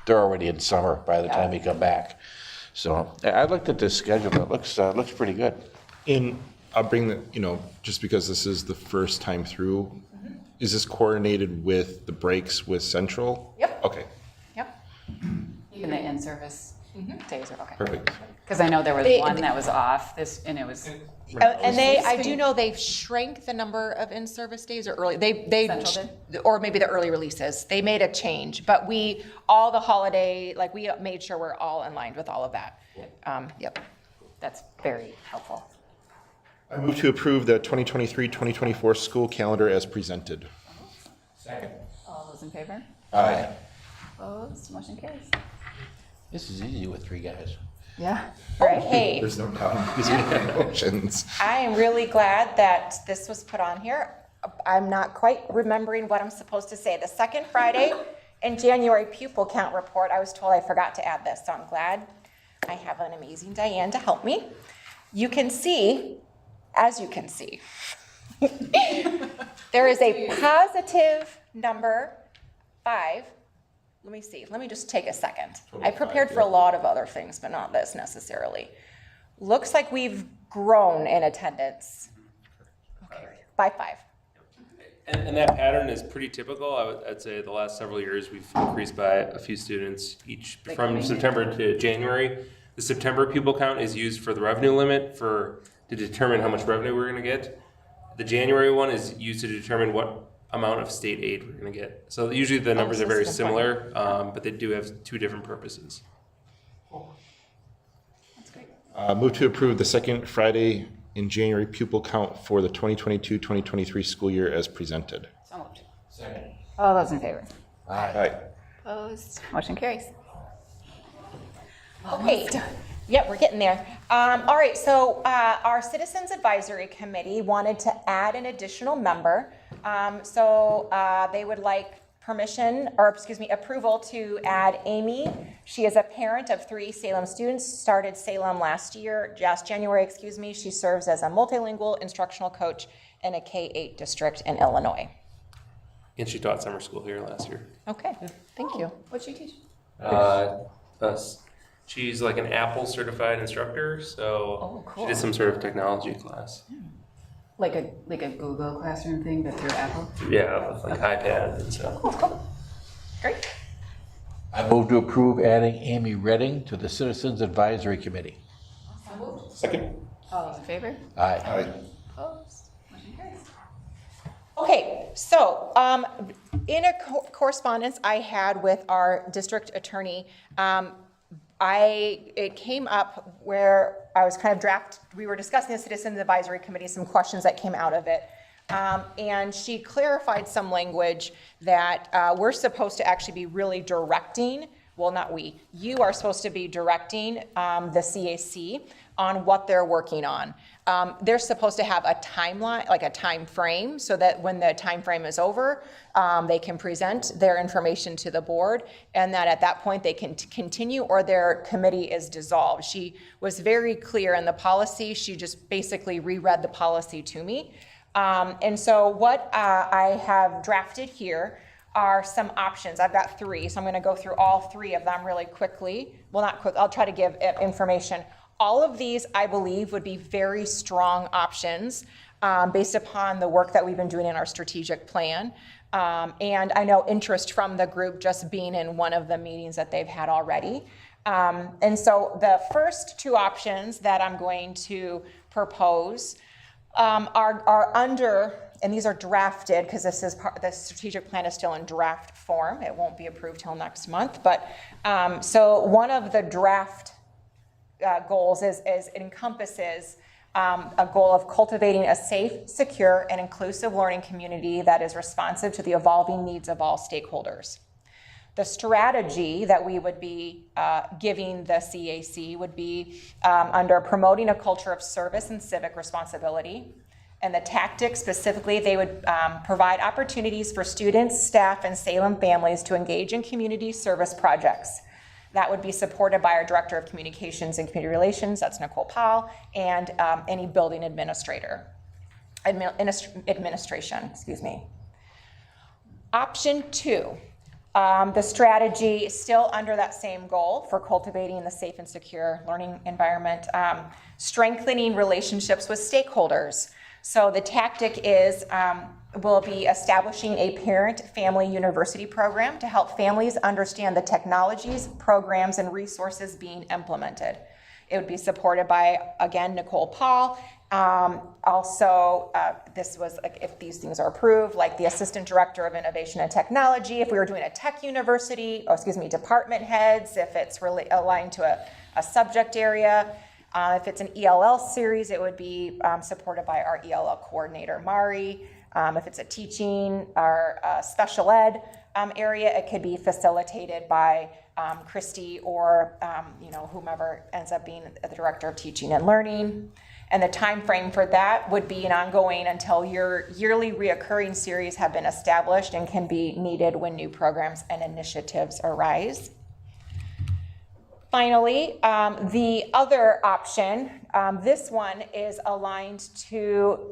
they're already in summer by the time you come back. So I looked at this schedule. It looks pretty good. I'll bring the, just because this is the first time through, is this coordinated with the breaks with Central? Yep. Okay, Yep. Even the in-service days are okay. perfect. Because I know there was They- one that was off and it was. And I do know they've shrank the number of in-service days or early, Central or maybe the early releases. They made a change, but all the holiday, like we made sure we're all in line with all of that. Yep. That's very helpful. I move to approve the 2023-2024 school calendar as presented. All those in favor? Aye. Opposed? Motion carries. This is easy with 3 guys. Yeah. Right. Okay, There's no doubt because we have motions. I am really glad that this was put on here. I'm not quite remembering what I'm supposed to say. The second Friday in January pupil count report, I was told I forgot to add this, so I'm glad I have an amazing Diane to help me. You can see, as you can see, there is a positive number 5. Let me see, let me just take a second. I prepared for a lot of other things, but not this necessarily. Looks like we've grown in attendance. Okay, by 5. And that pattern is pretty typical. I'd say the last several years, we've increased by a few students each from September to January. The September pupil count is used for the revenue limit to determine how much revenue we're gonna get. The January one is used to determine what amount of state aid we're gonna get. So usually the numbers are very similar, but they do have 2 different purposes. That's great. Move to approve the second Friday in January pupil count for the 2022-2023 school year as presented. So moved. All those in favor? Aye. Opposed? Motion carries. Okay, yep, we're getting there. All right, so our Citizens Advisory Committee wanted to add an additional member. They would like approval to add Amy. She is a parent of 3 Salem students, started Salem last January. She serves as a multilingual instructional coach in a K-8 district in Illinois. And she taught summer school here last year. Okay, thank you. What'd she teach? She's like an Apple certified instructor, so Oh, cool. she did some sort of technology class. Like a Google Classroom thing, but through Apple? Yeah, with like iPad and stuff. Cool. Great. I move to approve adding Amy Redding to the Citizens Advisory Committee. Second. All those in favor? Aye. Opposed? Motion carries. Okay, so in a correspondence I had with our district attorney, it came up where I was kind of we were discussing the Citizens Advisory Committee, some questions that came out of it. And she clarified some language that we're supposed to actually be really directing, well, not we, you are supposed to be directing the CAC on what they're working on. They're supposed to have a timeline, like a time frame, so that when the time frame is over, they can present their information to the board, and that at that point they can continue or their committee is dissolved. She was very clear in the policy. She just basically reread the policy to me. And so what I have drafted here are some options. I've got 3, so I'm going to go through all 3 of them really quickly. Well, not quick, I'll try to give information. All of these, I believe, would be very strong options based upon the work that we've been doing in our strategic plan. And I know interest from the group just being in one of the meetings that they've had already. And so the first 2 options that I'm going to propose are under, and these are drafted because the strategic plan is still in draft form. It won't be approved till next month. But so one of the draft goals is it encompasses a goal of cultivating a safe, secure, and inclusive learning community that is responsive to the evolving needs of all stakeholders. The strategy that we would be giving the CAC would be under promoting a culture of service and civic responsibility. And the tactics specifically, they would provide opportunities for students, staff, and Salem families to engage in community service projects. That would be supported by our Director of Communications and Community Relations, that's Nicole Powell, and any building administration, excuse me. Option 2, the strategy still under that same goal for cultivating the safe and secure learning environment, strengthening relationships with stakeholders. So the tactic is, we'll be establishing a parent-family university program to help families understand the technologies, programs, and resources being implemented. It would be supported by, again, Nicole Paul. Also, this was, if these things are approved, like the Assistant Director of Innovation and Technology, if we were doing a tech university, or excuse me, department heads, if it's really aligned to a subject area. If it's an ELL series, it would be supported by our ELL coordinator, Mari. If it's a teaching or special ed area, it could be facilitated by Christy or whomever ends up being the Director of Teaching and Learning. And the time frame for that would be an ongoing until your yearly reoccurring series have been established and can be needed when new programs and initiatives arise. Finally, the other option, this one is aligned to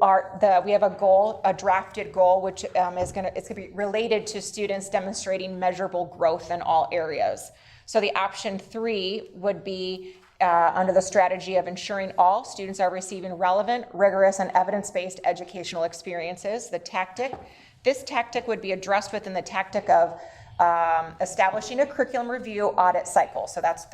we have a goal, a drafted goal, which it's gonna be related to students demonstrating measurable growth in all areas. So the option 3 would be under the strategy of ensuring all students are receiving relevant, rigorous, and evidence-based educational experiences. This tactic would be addressed within the tactic of establishing a curriculum review audit cycle. So that's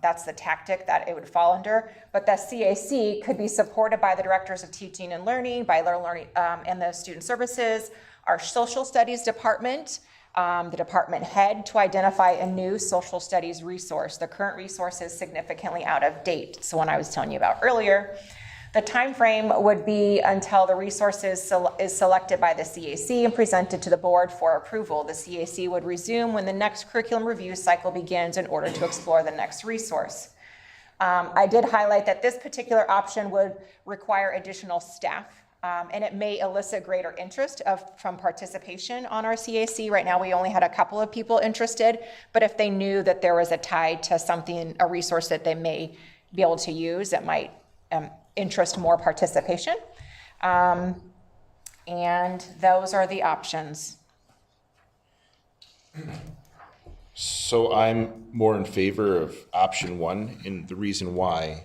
that's the tactic that it would fall under. But the CAC could be supported by the Directors of Teaching and Learning, by Learning and the Student Services, our Social Studies Department, the department head to identify a new social studies resource. The current resource is significantly out of date. So when I was telling you about earlier, the time frame would be until the resource is selected by the CAC and presented to the board for approval. The CAC would resume when the next curriculum review cycle begins in order to explore the next resource. I did highlight that this particular option would require additional staff, and it may elicit greater interest from participation on our CAC. Right now, we only had a couple of people interested, but if they knew that there was a tie to something, a resource that they may be able to use, it might interest more participation. And those are the options. So I'm more in favor of option 1, and the reason why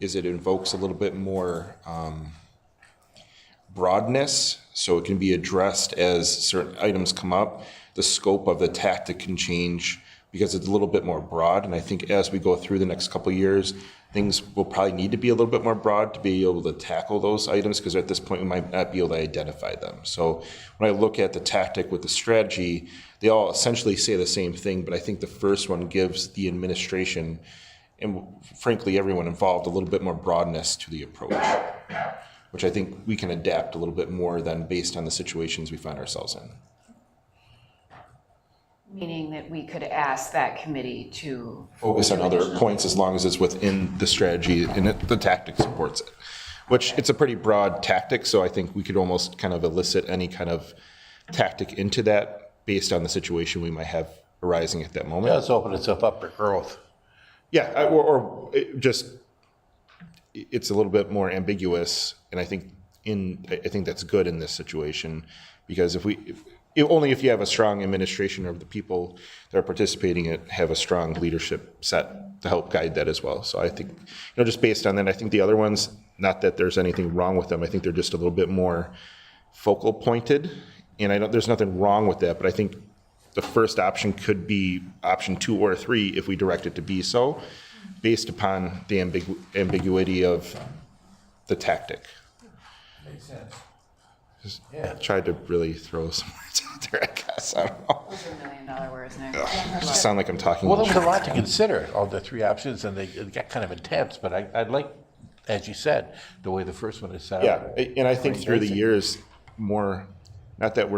is it invokes a little bit more broadness, so it can be addressed as certain items come up. The scope of the tactic can change because it's a little bit more broad, and I think as we go through the next couple of years, things will probably need to be a little bit more broad to be able to tackle those items, because at this point we might not be able to identify them. So when I look at the tactic with the strategy, they all essentially say the same thing, but I think the first one gives the administration and frankly everyone involved a little bit more broadness to the approach, which I think we can adapt a little bit more than based on the situations we find ourselves in. Meaning that we could ask that committee to Focus on other points as long as it's within the strategy and the tactic supports it, which it's a pretty broad tactic. So I think we could almost kind of elicit any kind of tactic into that based on the situation we might have arising at that moment. It does open itself up for growth. Yeah, or it just, it's a little bit more ambiguous, and I think that's good in this situation, because only if you have a strong administration of the people that are participating in it have a strong leadership set to help guide that as well. So I think, just based on that, I think the other ones, not that there's anything wrong with them, I think they're just a little bit more focal pointed, and there's nothing wrong with that, but I think the first option could be option 2 or 3 if we direct it to be so, based upon the ambiguity of the tactic. Makes sense. Yeah. Tried to really throw some words out there, I guess. I don't know. Those are $1 million words, Nick. It just sound like I'm talking. Well, there was a lot to consider, all the 3 options, and they got kind of intense, but I'd like, as you said, the way the first one is set up. Yeah, and I think through the years, more Not that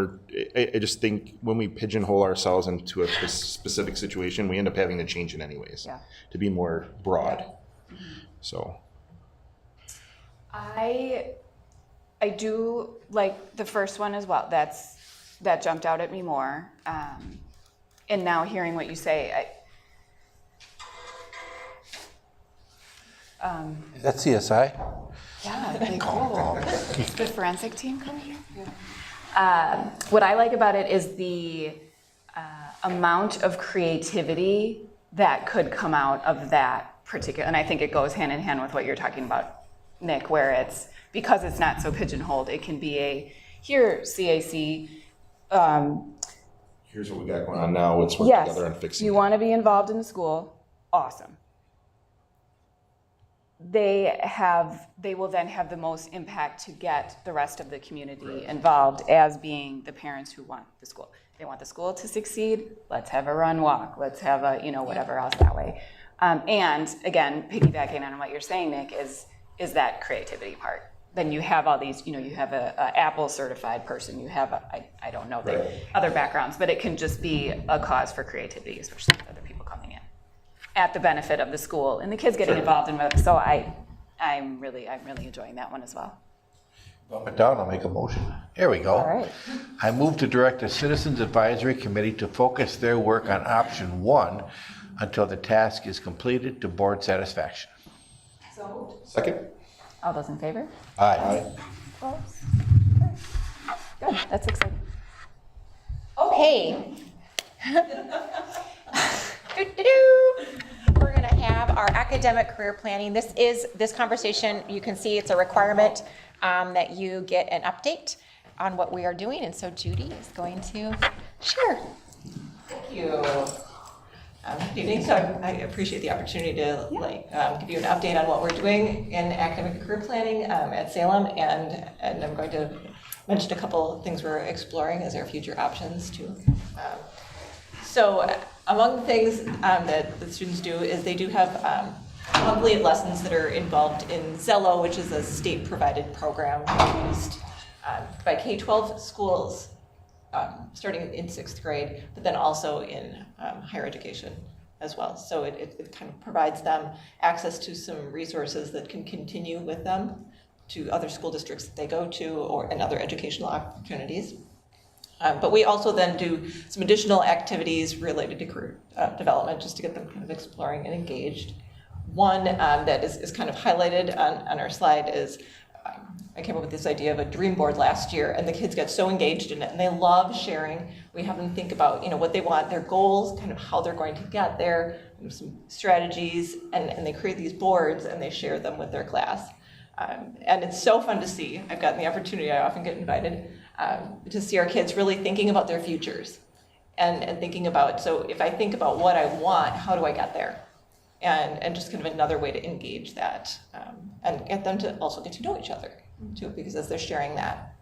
I just think when we pigeonhole ourselves into a specific situation, we end up having to change it anyways. Yeah. To be more broad. So. I do like the first one as well. That jumped out at me more. And now hearing what you say, Is that CSI? yeah, they cool. The forensic team coming here. What I like about it is the amount of creativity that could come out of that particular, and I think it goes hand in hand with what you're talking about, Nick, where it's, because it's not so pigeonholed, it can be here, CAC. Here's what we got going on now. Let's work Yes, together on fixing you it. want to be involved in the school, awesome. They will then have the most impact to get the rest of the community involved as being the parents who want the school. They want the school to succeed, let's have a run walk, let's have a, whatever else that way. And again, piggybacking on what you're saying, Nick, is that creativity part. Then you have all these, you have a Apple certified person, you have, I don't know the other backgrounds, but it can just be a cause for creativity, especially with other people coming in at the benefit of the school and the kids getting involved in it. So I'm really enjoying that one as well. Bump it down, I'll make a motion. Here we go. All right. I move to direct the Citizens Advisory Committee to focus their work on option 1 until the task is completed to board satisfaction. Second? All those in favor? Aye. Close. Good, that's exciting. Okay. Doo-doo-doo. We're going to have our academic career planning. This conversation, you can see it's a requirement that you get an update on what we are doing. And so Judy is going to share. Thank you. Good evening. So I appreciate the opportunity to give you an update on what we're doing in academic career planning at Salem, and I'm going to mention a couple of things we're exploring as our future options too. So among the things that the students do is they do have monthly lessons that are involved in Zello, which is a state-provided program used by K-12 schools starting in 6th grade, but then also in higher education as well. So it kind of provides them access to some resources that can continue with them to other school districts that they go to and other educational opportunities. But we also then do some additional activities related to career development just to get them kind of exploring and engaged. One that is kind of highlighted on our slide is I came up with this idea of a dream board last year, and the kids got so engaged in it, and they love sharing. We have them think about, what they want, their goals, kind of how they're going to get there, some strategies, and they create these boards, and they share them with their class. And it's so fun to see. I've gotten the opportunity, I often get invited, to see our kids really thinking about their futures and thinking about, so if I think about what I want, how do I get there? And just kind of another way to engage that and get them to also get to know each other too, because as they're sharing that,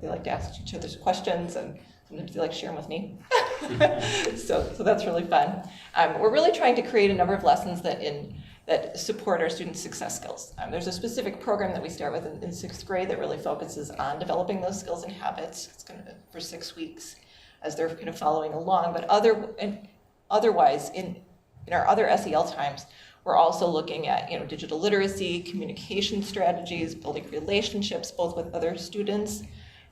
they like to ask each other questions, and sometimes they like share them with me. So that's really fun. We're really trying to create a number of lessons that support our students' success skills. There's a specific program that we start with in 6th grade that really focuses on developing those skills and habits. It's going to be for 6 weeks as they're kind of following along. But otherwise, in our other SEL times, we're also looking at digital literacy, communication strategies, building relationships both with other students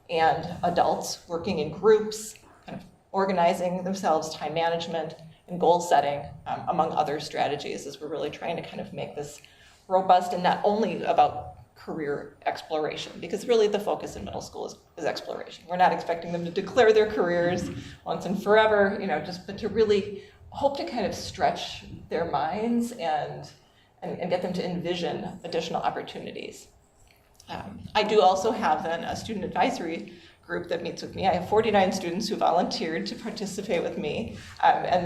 and adults, working in groups, kind of organizing themselves, time management, and goal setting, among other strategies, as we're really trying to kind of make this robust and not only about career exploration, because really the focus in middle school is exploration. We're not expecting them to declare their careers once and forever, but to really hope to kind of stretch their minds and get them to envision additional opportunities. I do also have then a student advisory group that meets with me. I have 49 students who volunteered to participate with me, and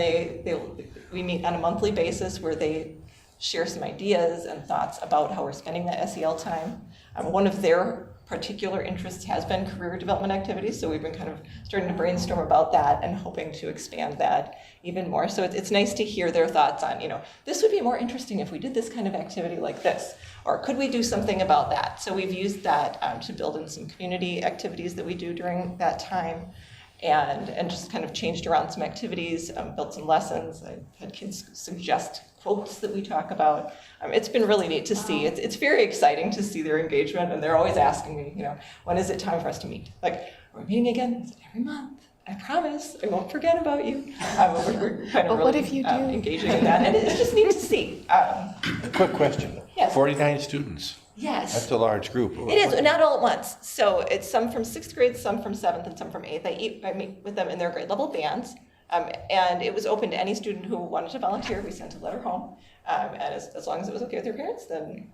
we meet on a monthly basis where they share some ideas and thoughts about how we're spending that SEL time. One of their particular interest has been career development activities, so we've been kind of starting to brainstorm about that and hoping to expand that even more. So it's nice to hear their thoughts on, this would be more interesting if we did this kind of activity like this, or could we do something about that? So we've used that to build in some community activities that we do during that time, and just kind of changed around some activities, built some lessons. I had kids suggest quotes that we talk about. It's been really neat to see. It's very exciting to see their engagement, and they're always asking me, when is it time for us to meet? Like, are we meeting again? Is it every month? I promise, I won't forget about you. We're kind of But what really if you do? Engaging in that, and it's just neat to see. A quick question. Yes. 49 students. Yes. That's a large group. It is, not all at once. So it's some from 6th grade, some from 7th, and some from 8th. I meet with them in their grade level bands. And it was open to any student who wanted to volunteer. We sent a letter home. And as long as it was okay with their parents, then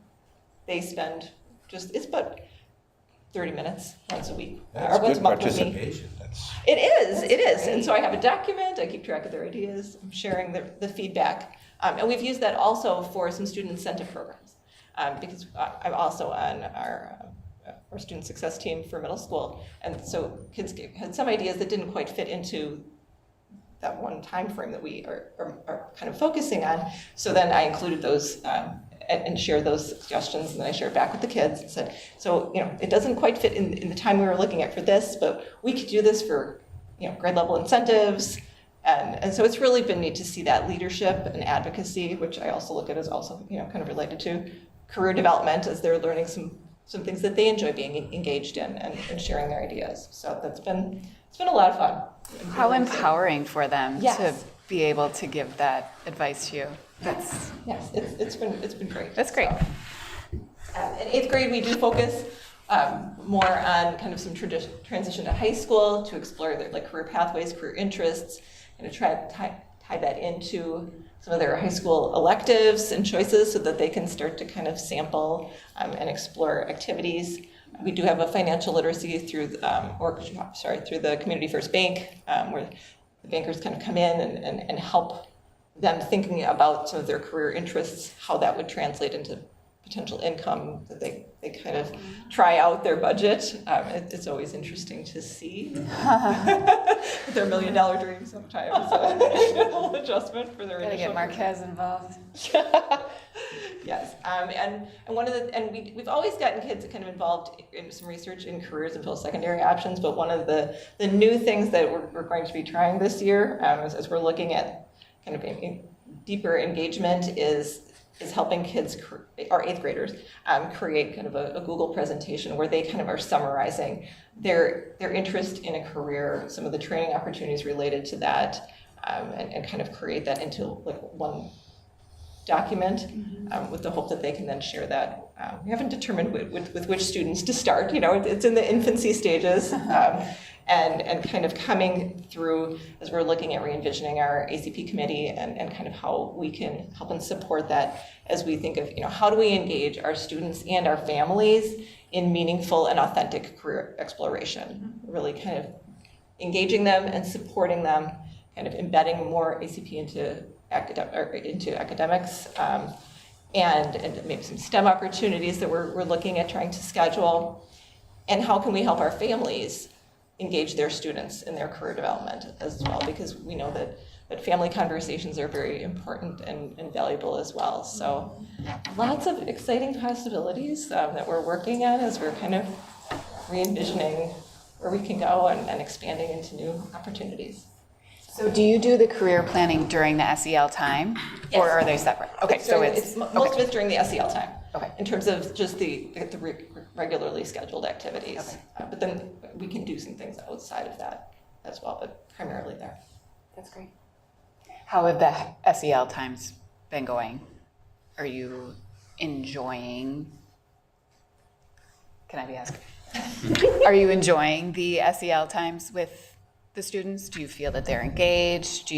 they spend it's about 30 minutes once a week. That's or once good a month with me. participation. It is. And so I have a document, I keep track of their ideas, I'm sharing the feedback. And we've used that also for some student incentive programs. Because I'm also on our student success team for middle school. And so kids had some ideas that didn't quite fit into that one time frame that we are kind of focusing on. So then I included those and shared those suggestions, and then I shared back with the kids and said, so it doesn't quite fit in the time we were looking at for this, but we could do this for grade level incentives. And so it's really been neat to see that leadership and advocacy, which I also look at as also kind of related to career development, as they're learning some things that they enjoy being engaged in and sharing their ideas. So it's been a lot of fun. How empowering for them Yes. to be able to give that advice to you. Yes, it's been great. That's great. So, in 8th grade, we do focus more on kind of some transition to high school, to explore their career pathways, career interests, and to try to tie that into some of their high school electives and choices, so that they can start to kind of sample and explore activities. We do have a financial literacy through the Community First Bank, where the bankers kind of come in and help them thinking about some of their career interests, how that would translate into potential income, that they kind of try out their budget. It's always interesting to see their $1 million dream sometimes. A little adjustment for their Gotta initial get Marquez involved. Yes, and we've always gotten kids kind of involved in some research in careers and post-secondary options. But one of the new things that we're going to be trying this year, as we're looking at kind of deeper engagement, is helping kids, our 8th graders, create kind of a Google presentation where they kind of are summarizing their interest in a career, some of the training opportunities related to that, and kind of create that into one document, with the hope that they can then share that. We haven't determined with which students to start. It's in the infancy stages, and kind of coming through as we're looking at re-envisioning our ACP committee and kind of how we can help and support that as we think of how do we engage our students and our families in meaningful and authentic career exploration. Really kind of engaging them and supporting them, kind of embedding more ACP into academics, and maybe some STEM opportunities that we're looking at trying to schedule. And how can we help our families engage their students in their career development as well, because we know that family conversations are very important and valuable as well. So lots of exciting possibilities that we're working on as we're kind of re-envisioning where we can go and expanding into new opportunities. So do you do the career planning during the SEL time, or are they separate? Okay, so it's most of it's during the SEL time. Okay. In terms of just the regularly scheduled activities. Okay. But then we can do some things outside of that as well, but primarily there. That's great. How have the SEL times been going? Are you enjoying? Can I be asked? Are you enjoying the SEL times with the students? Do you feel that they're engaged?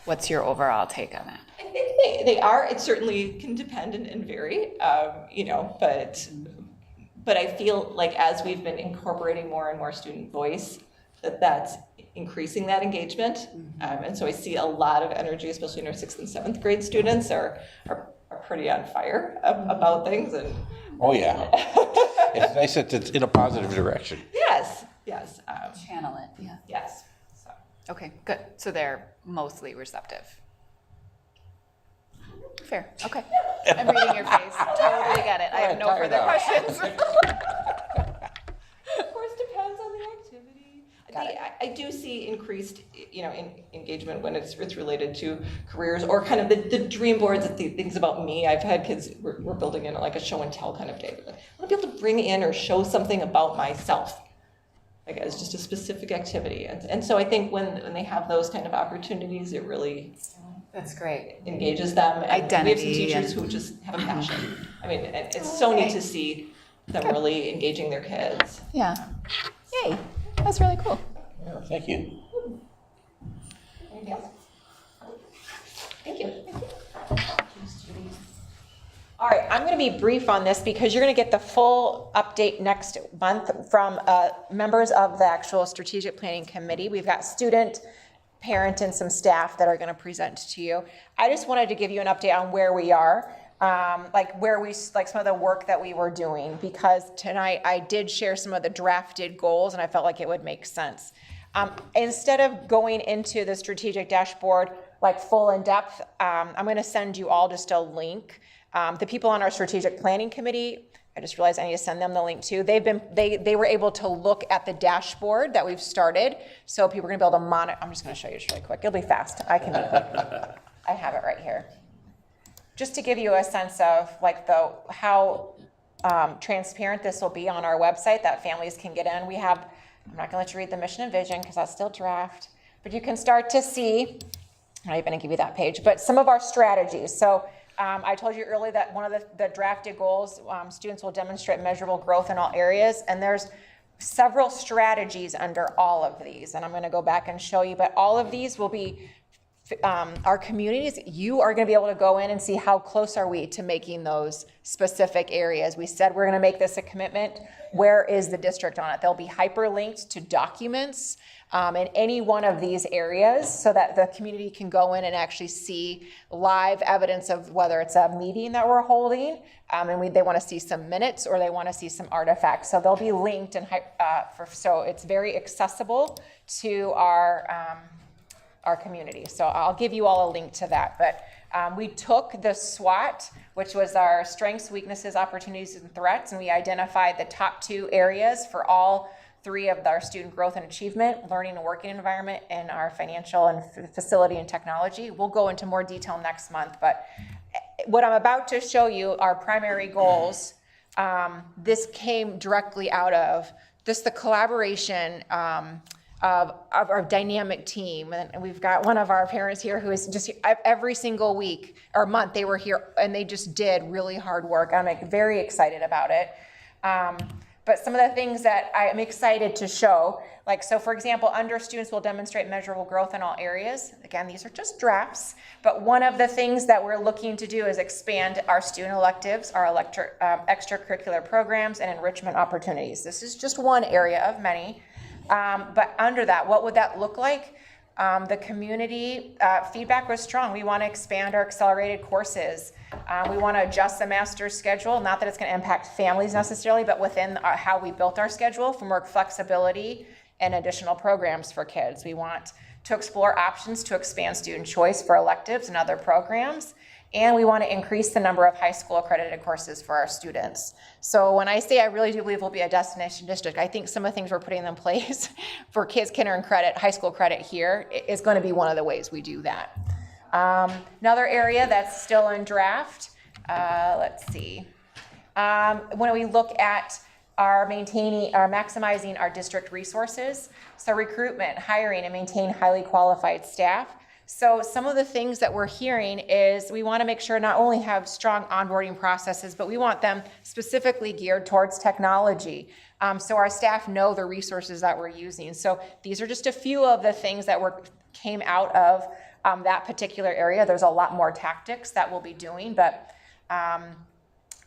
What's your overall take on that? I think they are. It certainly can depend and vary, but I feel like as we've been incorporating more and more student voice, that's increasing that engagement. And so I see a lot of energy, especially in our 6th and 7th grade students are pretty on fire about things, and Oh, yeah. It's nice that it's in a positive direction. Yes, Channel it, yeah. yes. So. Okay, good. So they're mostly receptive. Fair, okay. I'm reading your face. Totally get it. I have no Tired further out. questions. Of course, depends on the activity. I do see increased, engagement when it's related to careers or kind of the dream boards, the things about me. I've had kids, we're building in like a show and tell kind of day. I want to be able to bring in or show something about myself. Like as just a specific activity. And so I think when they have those kind of opportunities, it really That's great. engages them. And Identity we have some teachers and- who just have a passion. I mean, and it's so neat to see them really engaging their kids. Yeah. Yay, that's really cool. Yeah, thank you. Anything else? Thank you. All right, I'm going to be brief on this because you're going to get the full update next month from members of the actual strategic planning committee. We've got student, parent, and some staff that are going to present to you. I just wanted to give you an update on where we are, like some of the work that we were doing, because tonight I did share some of the drafted goals and I felt like it would make sense. Instead of going into the strategic dashboard like full in depth, I'm going to send you all just a link. The people on our strategic planning committee, I just realized I need to send them the link too. They were able to look at the dashboard that we've started. So people are gonna be able to monitor. I'm just gonna show you just really quick. It'll be fast. I can be quick. I have it right here. Just to give you a sense of like how transparent this will be on our website that families can get in. I'm not gonna let you read the mission and vision because that's still draft, but you can start to see, I'm not even gonna give you that page, but some of our strategies. So I told you earlier that one of the drafted goals, students will demonstrate measurable growth in all areas, and there's several strategies under all of these, and I'm going to go back and show you, but all of these will be our communities. You are going to be able to go in and see how close are we to making those specific areas. We said we're going to make this a commitment. Where is the district on it? They'll be hyperlinked to documents in any one of these areas so that the community can go in and actually see live evidence of whether it's a meeting that we're holding and they want to see some minutes or they want to see some artifacts. So they'll be linked and so it's very accessible to our community. So I'll give you all a link to that. But we took the SWOT, which was our strengths, weaknesses, opportunities, and threats, and we identified the top 2 areas for all 3 of our student growth and achievement, learning and working environment, and our financial and facility and technology. We'll go into more detail next month, but what I'm about to show you, our primary goals, this came directly out of the collaboration of our dynamic team. And we've got one of our parents here who is just every single week or month they were here and they just did really hard work. I'm very excited about it. But some of the things that I'm excited to show, so for example, under students will demonstrate measurable growth in all areas. Again, these are just drafts, but one of the things that we're looking to do is expand our student electives, our extracurricular programs, and enrichment opportunities. This is just one area of many. But under that, what would that look like? The community feedback was strong. We want to expand our accelerated courses. We want to adjust the master's schedule. Not that it's going to impact families necessarily, but within how we built our schedule for more flexibility and additional programs for kids. We want to explore options to expand student choice for electives and other programs. And we want to increase the number of high school accredited courses for our students. So when I say I really do believe we'll be a destination district, I think some of the things we're putting in place for kids can earn credit, high school credit here, is going to be one of the ways we do that. Another area that's still in draft, let's see. When we look at maximizing our district resources, so recruitment, hiring, and maintain highly qualified staff. So some of the things that we're hearing is we want to make sure not only have strong onboarding processes, but we want them specifically geared towards technology. So our staff know the resources that we're using. So these are just a few of the things that came out of that particular area. There's a lot more tactics that we'll be doing, but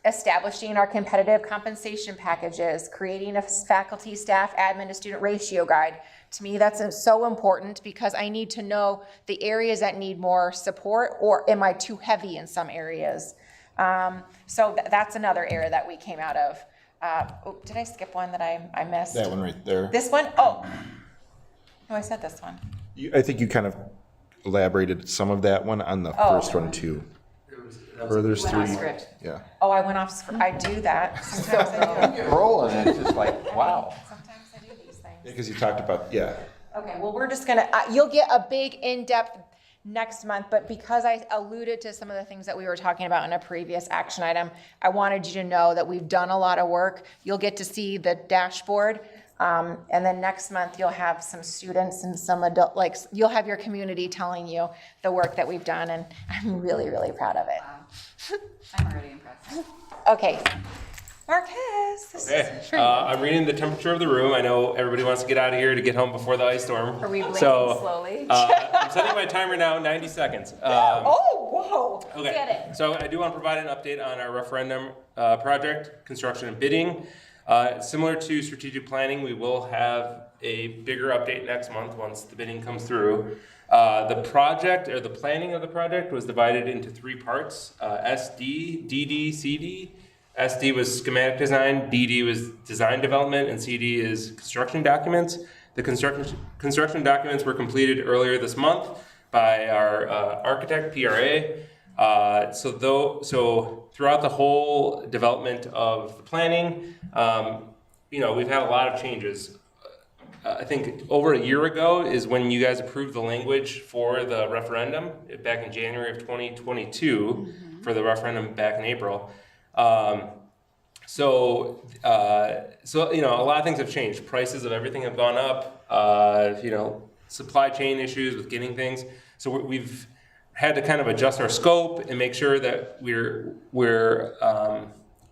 establishing our competitive compensation packages, creating a faculty, staff, admin to student ratio guide. To me, that's so important because I need to know the areas that need more support, or am I too heavy in some areas? So that's another area that we came out of. Did I skip one that I missed? That one right there. This one? Oh, no, I said this one. I think you kind of elaborated some of that one on the first one too. Or there's Went off three. script. Yeah. Oh, I went off, I do that. Sometimes I do. Rolling, and it's just like, wow. Sometimes I do these things. Because you talked about, yeah. Okay, well, we're just gonna, you'll get a big in-depth next month, but because I alluded to some of the things that we were talking about in a previous action item, I wanted you to know that we've done a lot of work. You'll get to see the dashboard. And then next month, you'll have some students and some adult, like, you'll have your community telling you the work that we've done, and I'm really, really proud of it. I'm already impressed. Okay, Marquez, this Okay, is for you. I'm reading the temperature of the room. I know everybody wants to get out of here to get home before the ice storm. Are we blinking So, slowly? I'm setting my timer now, 90 seconds. Oh, whoa. Okay, Get it. so I do want to provide an update on our referendum project, construction and bidding. Similar to strategic planning, we will have a bigger update next month once the bidding comes through. The project, or the planning of the project, was divided into 3 parts, SD, DD, CD. SD was schematic design, DD was design development, and CD is construction documents. The construction documents were completed earlier this month by our architect, PRA. So throughout the whole development of the planning, we've had a lot of changes. I think over a year ago is when you guys approved the language for the referendum back in January of 2022 for the referendum back in April. So a lot of things have changed. Prices of everything have gone up. Supply chain issues with getting things. So we've had to kind of adjust our scope and make sure that we're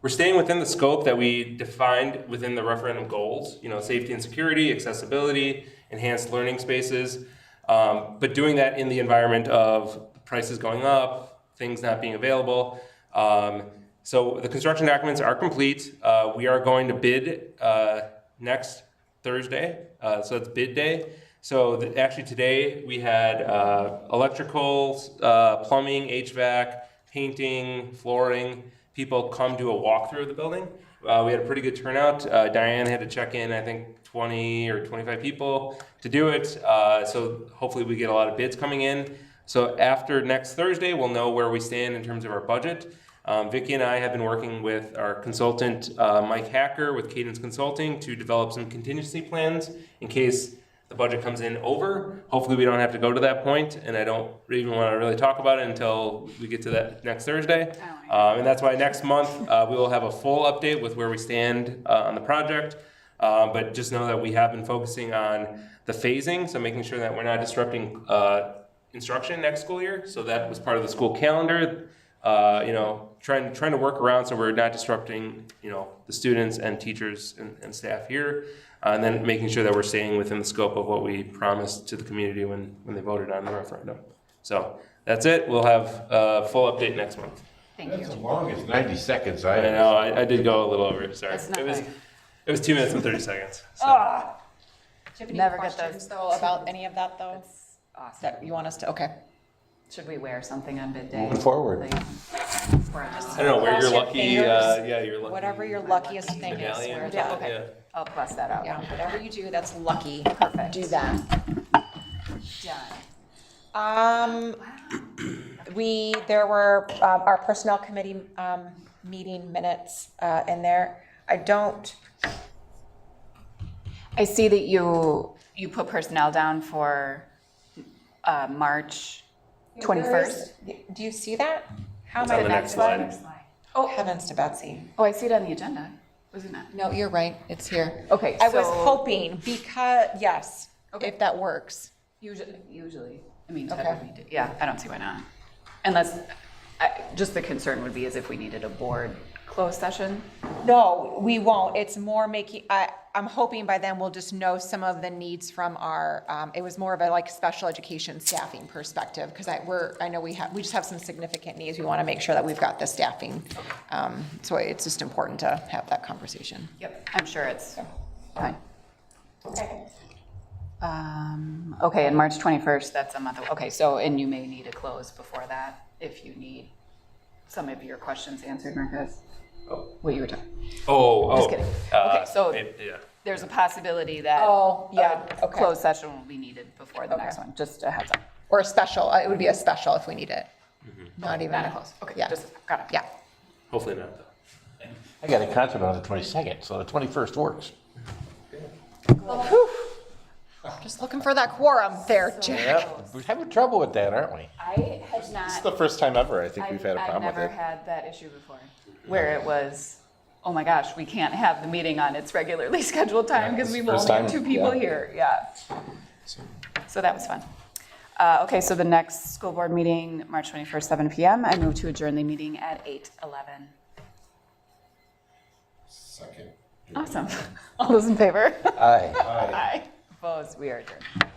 staying within the scope that we defined within the referendum goals. Safety and security, accessibility, enhanced learning spaces, but doing that in the environment of prices going up, things not being available. So the construction documents are complete. We are going to bid next Thursday, so it's bid day. So actually today we had electrical, plumbing, HVAC, painting, flooring, people come do a walkthrough of the building. We had a pretty good turnout. Diane had to check in, I think, 20 or 25 people to do it. So hopefully we get a lot of bids coming in. So after next Thursday, we'll know where we stand in terms of our budget. Vicki and I have been working with our consultant, Mike Hacker with Cadence Consulting, to develop some contingency plans in case the budget comes in over. Hopefully we don't have to go to that point, and I don't even want to really talk about it until we get to that next Thursday. And that's why next month we will have a full update with where we stand on the project. But just know that we have been focusing on the phasing, so making sure that we're not disrupting instruction next school year. So that was part of the school calendar. Trying to work around so we're not disrupting, the students and teachers and staff here, and then making sure that we're staying within the scope of what we promised to the community when they voted on the referendum. So that's it. We'll have a full update next month. Thank That's you. as long as 90 seconds. I know I did go a little over. Sorry, That's it was 2 minutes and 30 seconds. So. Do you have any Never get questions, those. though, about any of that, though? Awesome. That you want us to, okay. Should we wear something on bid day? Moving forward. Like, bronze. I don't know where Cross you're your lucky. fingers. You're lucky. Whatever your luckiest thing is. medallion. wear Yeah, that. okay. Yeah. I'll bust that out. Yeah, whatever you do, that's lucky. Perfect. Do that. Done. There were our personnel committee meeting minutes in there. I see that you put personnel down for March 21st. Do you see that? How am It's I on the next slide. Oh, heavens to Betsy. Oh, I see it on the agenda. Was it not? No, you're right. It's here. Okay, I was so- hoping because, yes, Okay. if that works. Usually, I mean, Okay. Ted would need to- yeah, I don't see why not. Unless, just the concern would be is if we needed a board closed session. No, we won't. It's more making, I'm hoping by then we'll just know some of the needs from our, it was more of a like special education staffing perspective, because I know we just have some significant needs. We want to make sure that we've got the staffing. So it's just important to have that conversation. Yep. I'm sure it's fine. Okay, and March 21st, that's a month, okay, so, and you may need a close before that if you need some of your questions answered, Marcus? Oh. What you were talking, Oh, Just kidding. Okay, so- yeah. there's a possibility that Oh, yeah, okay. closed session will be needed before the next one, just a heads up. Or a special, it would be a special if we need it. Not even. Not a close, okay, Yeah. just, got it. Yeah. Hopefully not, though. I got a concert on the 22nd, so the 21st works. Just looking for that quorum there, Jack. Yep, we're having trouble with that, aren't we? I have This is not. the first time ever I think we've had a problem I've with never it. had that issue before, where it was, oh my gosh, we can't have the meeting on its regularly scheduled time because we've first only have time, 2 people yeah. here, yeah. So that was fun. Okay, so the next school board meeting, March 21st, 7 PM. I move to adjourn the meeting at 8:11. Second. Awesome. All those in favor? Aye. Aye. Opposed, we are adjourned.